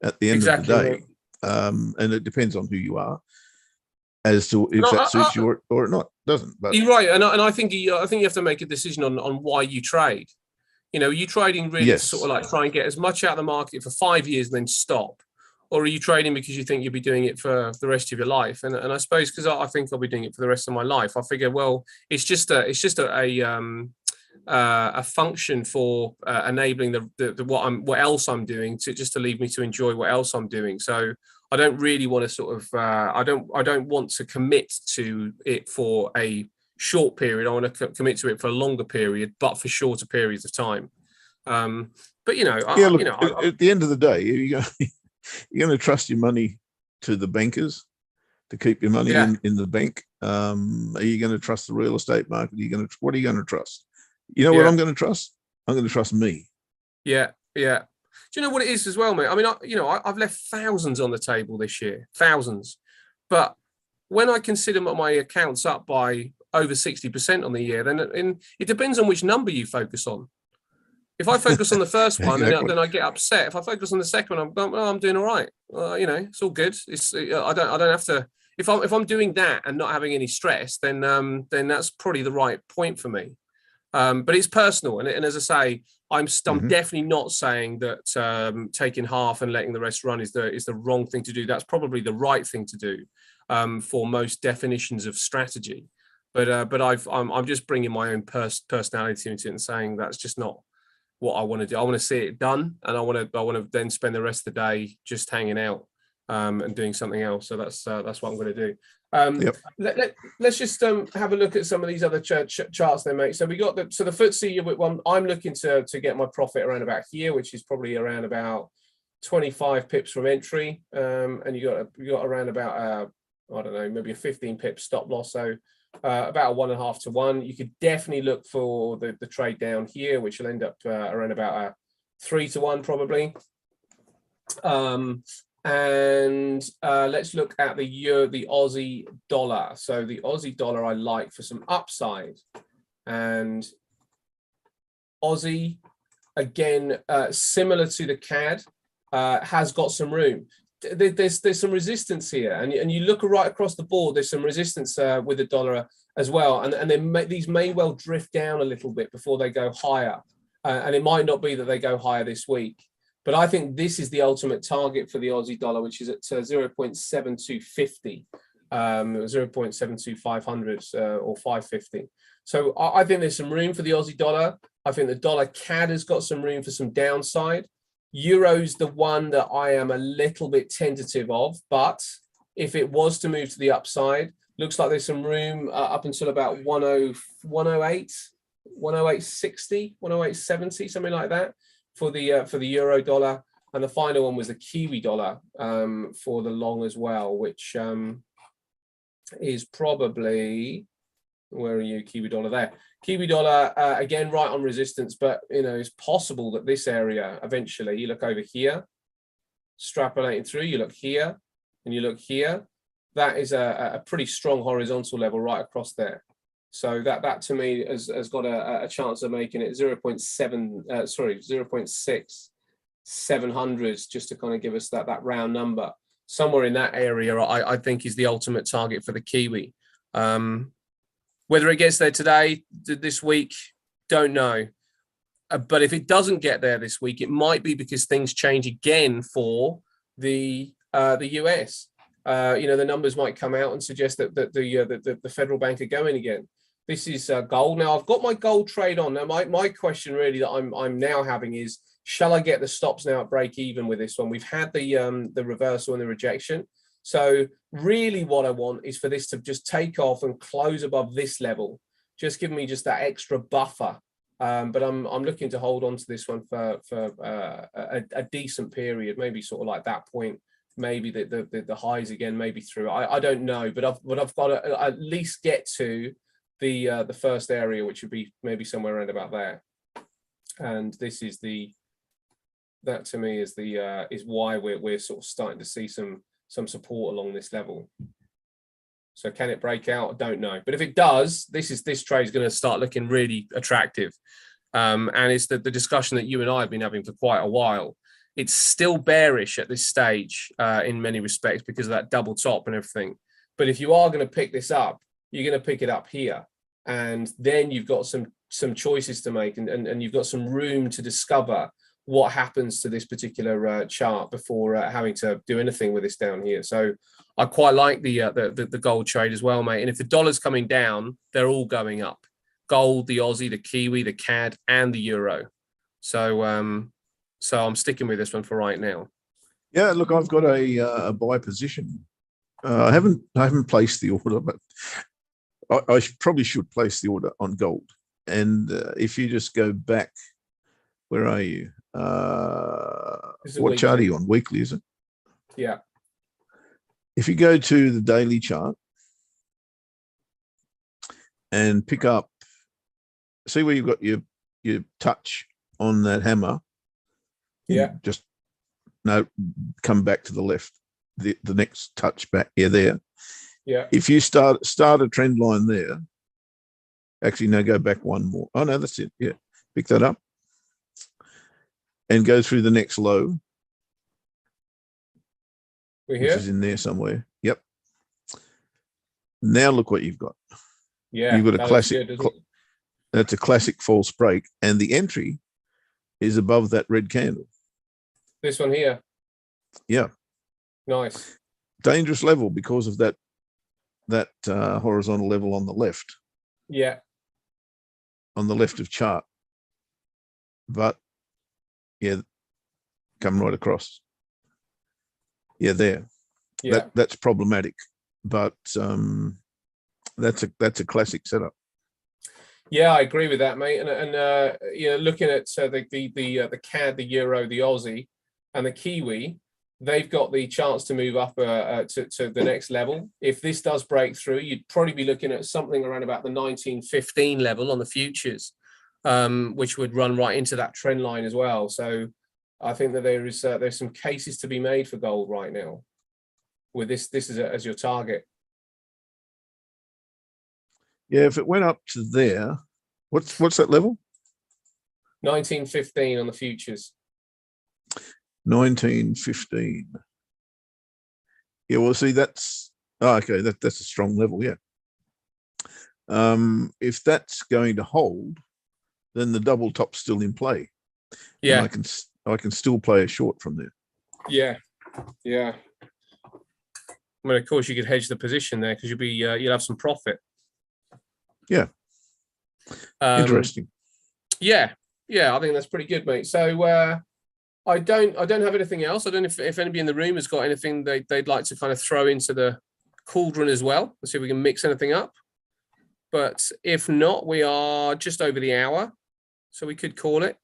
at the end of the day. And it depends on who you are as to if that suits you or not doesn't. But you're right, and I think you have to make a decision on why you trade. Are you trading really to sort of like try and get as much out of the market for 5 years and then stop, or are you trading because you think you'll be doing it for the rest of your life? And I suppose because I think I'll be doing it for the rest of my life, I figure, well, it's just a function for enabling what else I'm doing to leave me to enjoy what else I'm doing. So I don't really want to sort of I don't want to commit to it for a short period. I want to commit to it for a longer period, but for shorter periods of time. But at the end of the day, you're going to trust your money to the bankers to keep your money in the bank. Are you going to trust the real estate market? What are you going to trust? What I'm going to trust? I'm going to trust me. Yeah. Do you know what it is as well, mate? I mean, I've left thousands on the table this year, thousands. But when I consider my accounts up by over 60% on the year, then it depends on which number you focus on. If I focus on the first one, then I get upset. If I focus on the second one, I'm doing all right. It's all good. I don't have to. If I'm doing that and not having any stress, then that's probably the right point for me. But it's personal, and as I say, I'm definitely not saying that taking half and letting the rest run is the wrong thing to do. That's probably the right thing to do for most definitions of strategy. But I'm just bringing my own personality into it and saying that's just not what I want to do. I want to see it done, and I want to then spend the rest of the day just hanging out and doing something else. So that's what I'm going to do. Let's just have a look at some of these other charts then, mate. So we got the FTSE one. I'm looking to get my profit around about here, which is probably around about 25 pips from entry, and you got around about I don't know, maybe a 15 pip stop loss. So about a 1.5 to 1. You could definitely look for the trade down here, which will end up around about a 3 to 1 probably. And let's look at the Aussie dollar. So the Aussie dollar I like for some upside, and Aussie again, similar to the CAD, has got some room. There's some resistance here, and you look right across the board. There's some resistance with the dollar as well, and these may well drift down a little bit before they go higher, and it might not be that they go higher this week. But I think this is the ultimate target for the Aussie dollar, which is at 0.7250, 0.72500 or 550. So I think there's some room for the Aussie dollar. I think the dollar CAD has got some room for some downside. Euro's the one that I am a little bit tentative of, but if it was to move to the upside, looks like there's some room up until about 108, 108.60, 108.70, something like that. for the euro dollar, and the final one was the Kiwi dollar for the long as well, which is probably, where are you, Kiwi dollar there? Kiwi dollar again right on resistance, but it's possible that this area eventually, you look over here, extrapolating through, you look here, and you look here. That is a pretty strong horizontal level right across there. So that to me has got a chance of making it 0.6 700s, just to kind of give us that round number. Somewhere in that area, I think is the ultimate target for the Kiwi. Whether it gets there today, this week, don't know. But if it doesn't get there this week, it might be because things change again for the US. The numbers might come out and suggest that the federal bank are going again. This is gold. Now I've got my gold trade on. Now my question really that I'm now having is, shall I get the stops now at break even with this one? We've had the reversal and the rejection. So really what I want is for this to just take off and close above this level, just give me just that extra buffer. But I'm looking to hold on to this one for a decent period, maybe sort of like that point, maybe the highs again, maybe through. I don't know, but I've got to at least get to the first area, which would be maybe somewhere around about there. And this is that to me is why we're sort of starting to see some support along this level. So can it break out? I don't know. But if it does, this trade is going to start looking really attractive. And it's the discussion that you and I have been having for quite a while. It's still bearish at this stage in many respects because of that double top and everything. But if you are going to pick this up, you're going to pick it up here. And then you've got some choices to make, and you've got some room to discover what happens to this particular chart before having to do anything with this down here. So I quite like the gold trade as well, mate. And if the dollar's coming down, they're all going up. Gold, the Aussie, the Kiwi, the CAD, and the euro. So I'm sticking with this one for right now. Yeah, look, I've got a buy position. I haven't placed the order, but I probably should place the order on gold. And if you just go back, where are you? What chart are you on? Weekly, is it? Yeah. If you go to the daily chart and pick up, see where you've got your touch on that hammer. Yeah. Just come back to the left. The next touch back. Yeah, there. Yeah. If you start a trend line there, actually no, go back one more. Oh no, that's it. Yeah, pick that up and go through the next low. We're here. Which is in there somewhere. Yep. Now look what you've got. Yeah, you've got a classic. That's a classic false break, and the entry is above that red candle. This one here. Yeah. Nice. Dangerous level because of that horizontal level on the left. Yeah. On the left of chart. But yeah, come right across. Yeah, there. Yeah. That's problematic, but that's a classic setup. Yeah, I agree with that, mate. And looking at the CAD, the euro, the Aussie, and the Kiwi, they've got the chance to move up to the next level. If this does break through, you'd probably be looking at something around about the 1915 level on the futures, which would run right into that trend line as well. So I think that there's some cases to be made for gold right now with this as your target. Yeah, if it went up to there, what's that level? 1915 on the futures. 1915. Yeah, well, see, that's okay. That's a strong level. Yeah. If that's going to hold, then the double top's still in play. Yeah, and I can still play a short from there. Yeah, yeah. I mean, of course, you could hedge the position there because you'll have some profit. Yeah. Interesting. Yeah, I think that's pretty good, mate. So I don't have anything else. I don't know if anybody in the room has got anything they'd like to kind of throw into the cauldron as well. Let's see if we can mix anything up. But if not, we are just over the hour, so we could call it.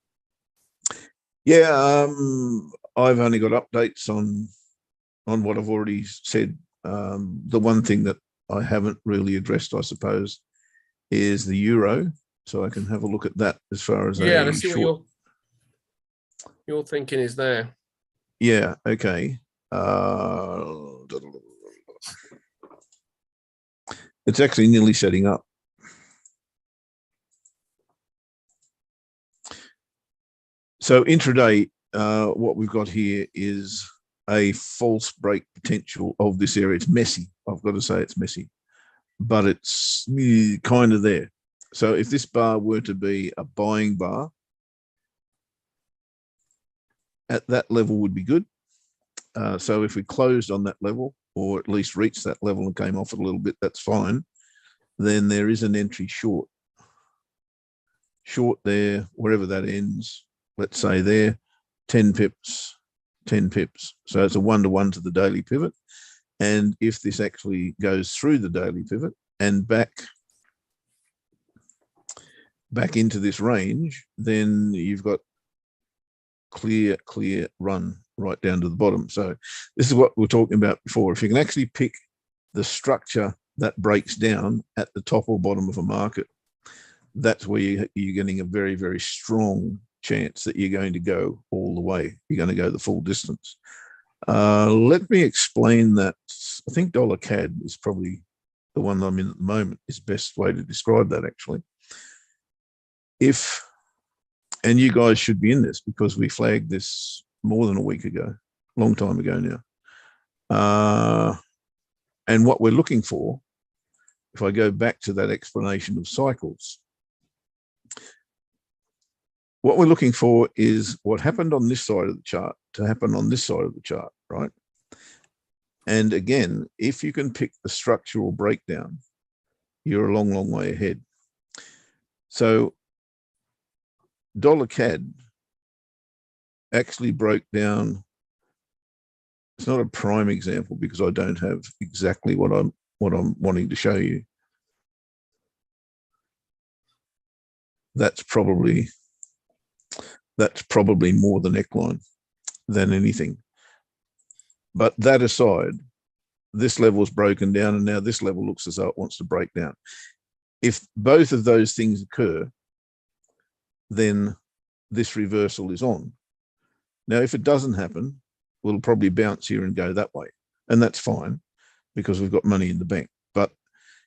Yeah, I've only got updates on what I've already said. The one thing that I haven't really addressed, I suppose, is the euro. So I can have a look at that as far as Yeah, a let's see short. what your thinking is there. Yeah. Okay. It's actually nearly setting up. So intraday, what we've got here is a false break potential of this area. It's messy. I've got to say it's messy, but it's kind of there. So if this bar were to be a buying bar, at that level would be good. So if we closed on that level, or at least reached that level and came off it a little bit, that's fine. Then there is an entry short. Short there, wherever that ends, let's say there, 10 pips, 10 pips. So it's a 1-to-1 to the daily pivot. And if this actually goes through the daily pivot and back into this range, then you've got clear run right down to the bottom. So this is what we were talking about before. If you can actually pick the structure that breaks down at the top or bottom of a market, that's where you're getting a very, very strong chance that you're going to go all the way. You're going to go the full distance. Let me explain that. I think dollar CAD is probably the one I'm in at the moment, is best way to describe that, actually. And you guys should be in this because we flagged this more than a week ago, long time ago now. And what we're looking for, if I go back to that explanation of cycles, what we're looking for is what happened on this side of the chart to happen on this side of the chart, right? And again, if you can pick the structural breakdown, you're a long, long way ahead. So dollar CAD actually broke down. It's not a prime example because I don't have exactly what I'm wanting to show you. That's probably more the neckline than anything. But that aside, this level is broken down and now this level looks as though it wants to break down. If both of those things occur, then this reversal is on. Now, if it doesn't happen, we'll probably bounce here and go that way. And that's fine because we've got money in the bank. But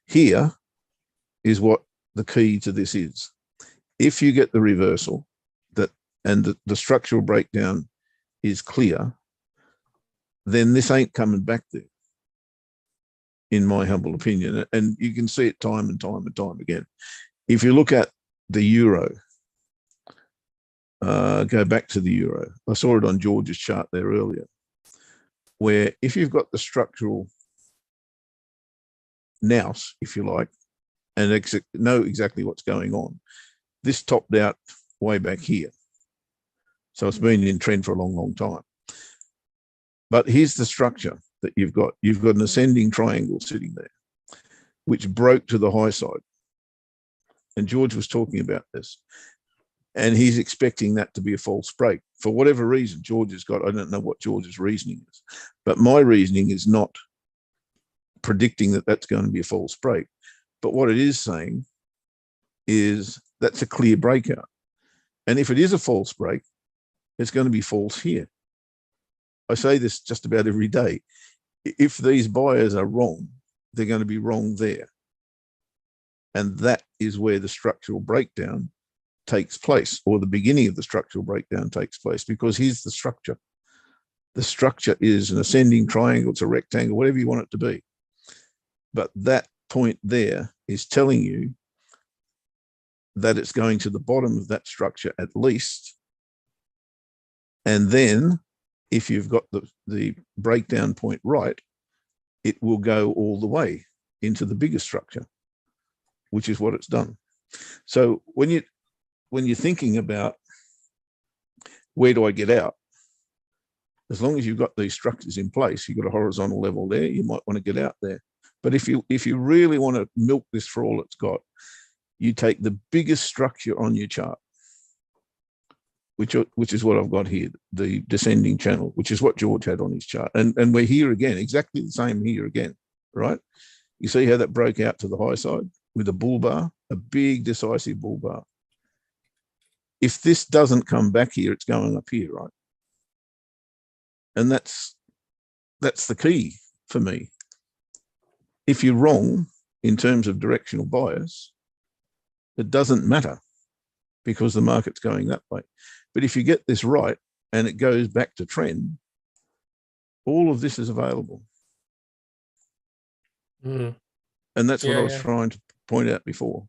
here is what the key to this is. If you get the reversal and the structural breakdown is clear, then this ain't coming back there, in my humble opinion. And you can see it time and time and time again. If you look at the euro, go back to the euro. I saw it on George's chart there earlier, where if you've got the structural nous, if you like, and know exactly what's going on, this topped out way back here. So it's been in trend for a long, long time. But here's the structure that you've got. You've got an ascending triangle sitting there, which broke to the high side. And George was talking about this. And he's expecting that to be a false break. For whatever reason, George has got, I don't know what George's reasoning is, but my reasoning is not predicting that that's going to be a false break. But what it is saying is that's a clear breakout. And if it is a false break, it's going to be false here. I say this just about every day. If these buyers are wrong, they're going to be wrong there. And that is where the structural breakdown takes place, or the beginning of the structural breakdown takes place, because here's the structure. The structure is an ascending triangle, it's a rectangle, whatever you want it to be. But that point there is telling you that it's going to the bottom of that structure at least. And then if you've got the breakdown point right, it will go all the way into the bigger structure, which is what it's done. So when you're thinking about where do I get out, as long as you've got these structures in place, you've got a horizontal level there, you might want to get out there. But if you really want to milk this for all it's got, you take the biggest structure on your chart, which is what I've got here, the descending channel, which is what George had on his chart. And we're here again, exactly the same here again, right? You see how that broke out to the high side with a bull bar, a big decisive bull bar. If this doesn't come back here, it's going up here, right? And that's the key for me. If you're wrong in terms of directional bias, it doesn't matter because the market's going that way. But if you get this right and it goes back to trend, all of this is available. Mm. And that's what I was trying to point out before.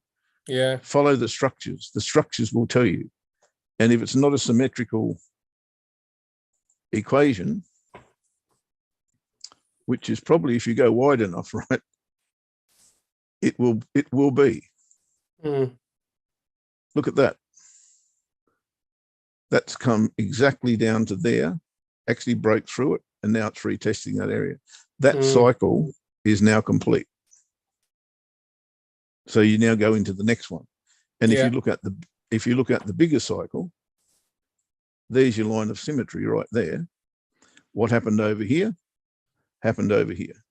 Yeah. Follow the structures. The structures will tell you. And if it's not a symmetrical equation, which is probably, if you go wide enough, right, it will be. Mm. Look at that. That's come exactly down to there, actually broke through it, and now it's retesting that area. That cycle is now complete. So you now go into the next one. And if you look at the bigger cycle, there's your line of symmetry right there. What happened over here happened over here.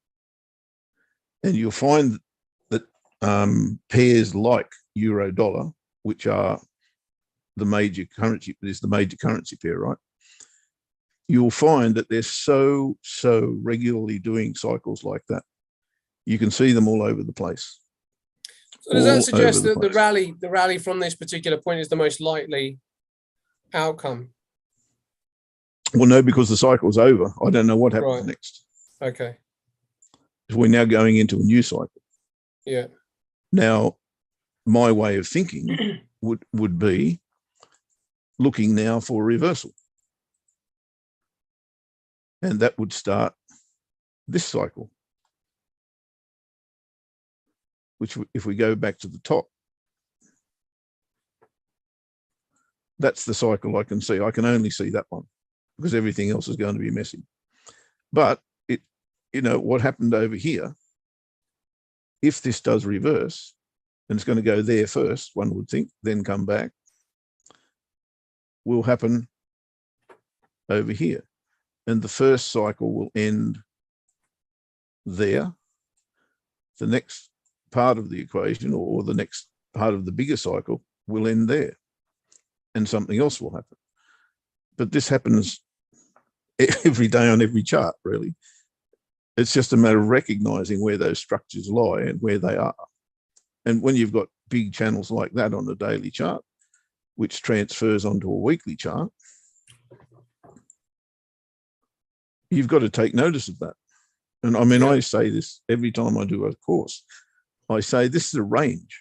And you'll find that pairs like euro dollar, which are the major currency, is the major currency pair, right? You'll find that they're so regularly doing cycles like that. You can see them all over the place. So does that suggest that the rally from this particular point is the most likely outcome? Well, no, because the cycle's over. I don't know what happens next. Okay. We're now going into a new cycle. Yeah. Now, my way of thinking would be looking now for a reversal. And that would start this cycle, which if we go back to the top, that's the cycle I can see. I can only see that one because everything else is going to be messy. But what happened over here, if this does reverse, and it's going to go there first, one would think, then come back, will happen over here. And the first cycle will end there. The next part of the equation, or the next part of the bigger cycle, will end there. And something else will happen. But this happens every day on every chart, really. It's just a matter of recognizing where those structures lie and where they are. And when you've got big channels like that on a daily chart, which transfers onto a weekly chart, you've got to take notice of that. And I mean, I say this every time I do a course. I say, this is a range.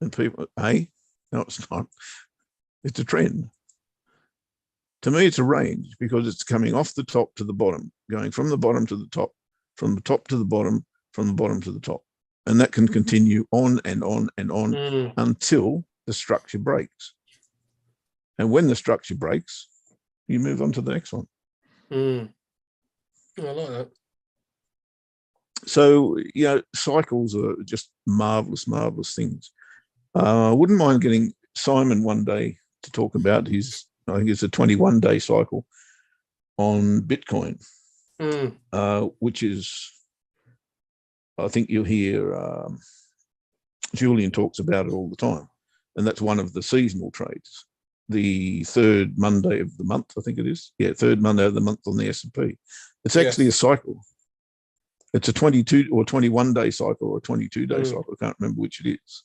And people, hey, no, it's not. It's a trend. To me, it's a range because it's coming off the top to the bottom, going from the bottom to the top, from the top to the bottom, from the bottom to the top. And that can continue on and on and on until the structure breaks. And when the structure breaks, you move on to the next one. I like that. So, cycles are just marvelous, marvelous things. I wouldn't mind getting Simon one day to talk about his, I think it's a 21-day cycle on Bitcoin, which is, I think you'll hear Julian talks about it all the time. And that's one of the seasonal trades. The third Monday of the month, I think it is. Yeah, third Monday of the month on the S&P. It's actually a cycle. It's a 22 or 21-day cycle or a 22-day cycle. I can't remember which it is.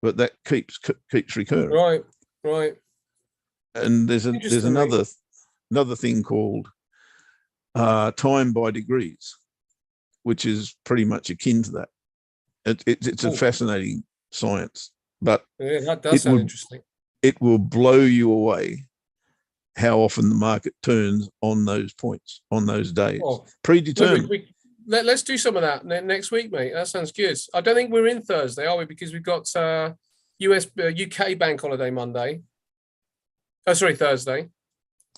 But that keeps recurring. Right. And there's another thing called time by degrees, which is pretty much akin to that. It's a fascinating science, but that does sound interesting. It will blow you away how often the market turns on those points, on those days. Predetermined. Let's do some of that next week, mate. That sounds good. I don't think we're in Thursday, are we? Because we've got UK bank holiday Monday. Oh, sorry, Thursday.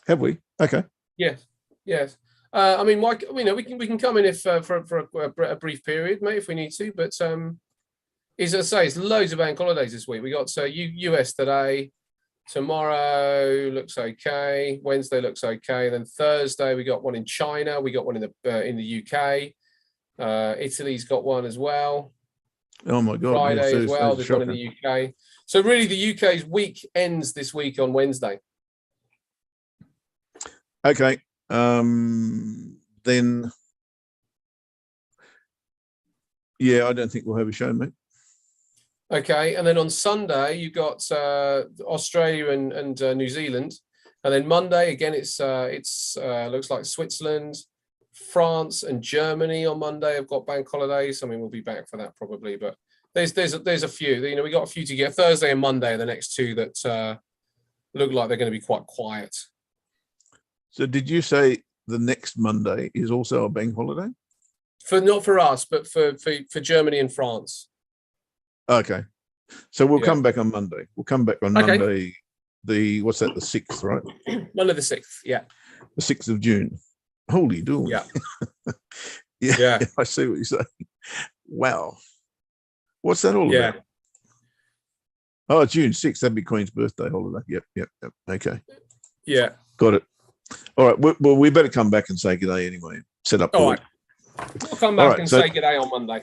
Have we? Okay. Yes. I mean, Mike, we can come in if for a brief period, mate, if we need to. But as I say, it's loads of bank holidays this week. We got US today, Tomorrow looks okay. Wednesday looks okay. Then Thursday we got one in China. We got one in the UK. Italy's got one as well. Oh my God! Friday yeah, as well. There's one in the UK. So really, the UK's week ends this week on Wednesday. Okay. Then, yeah, I don't think we'll have a show, mate. Okay, and then on Sunday you got Australia and New Zealand, and then Monday again it's looks like Switzerland, France, and Germany on Monday have got bank holidays. I mean, we'll be back for that probably, but there's a few. You know, we got a few to get. Thursday and Monday are the next two that look like they're going to be quite quiet. So, did you say the next Monday is also a bank holiday? Not for us, but for Germany and France. Okay, so we'll come back on Monday. We'll come back on Monday. What's that? The 6th, right? Monday the 6th. Yeah. The 6th of June. Holy dooly. Yeah. yeah. I see what you're saying. Wow. What's that all about? Oh, June 6th. That'd be Queen's birthday holiday. Yep. Okay. Yeah. Got it. All right. Well, we better come back and say good day anyway. Set up. All right. We'll come back and say good day on Monday.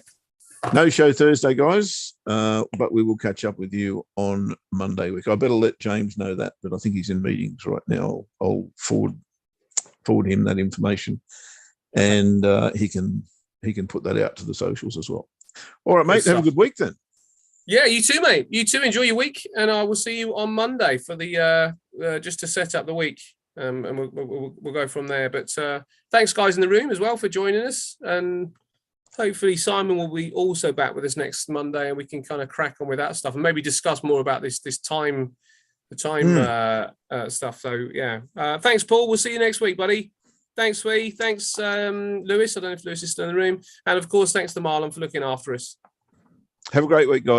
No show Thursday, guys, but we will catch up with you on Monday week. I better let James know that, but I think he's in meetings right now. I'll forward him that information, and he can put that out to the socials as well. All right, mate. Have a good week then. Yeah, you too, mate. You too. Enjoy your week, and I will see you on Monday for the just to set up the week, and we'll go from there. But thanks, guys in the room as well for joining us, and hopefully Simon will be also back with us next Monday, and we can kind of crack on with that stuff and maybe discuss more about the time stuff. So yeah, thanks, Paul. We'll see you next week, buddy. Thanks, Wee. Thanks, Lewis. I don't know if Lewis is still in the room, and of course, thanks to Marlon for looking after us. Have a great week, guys.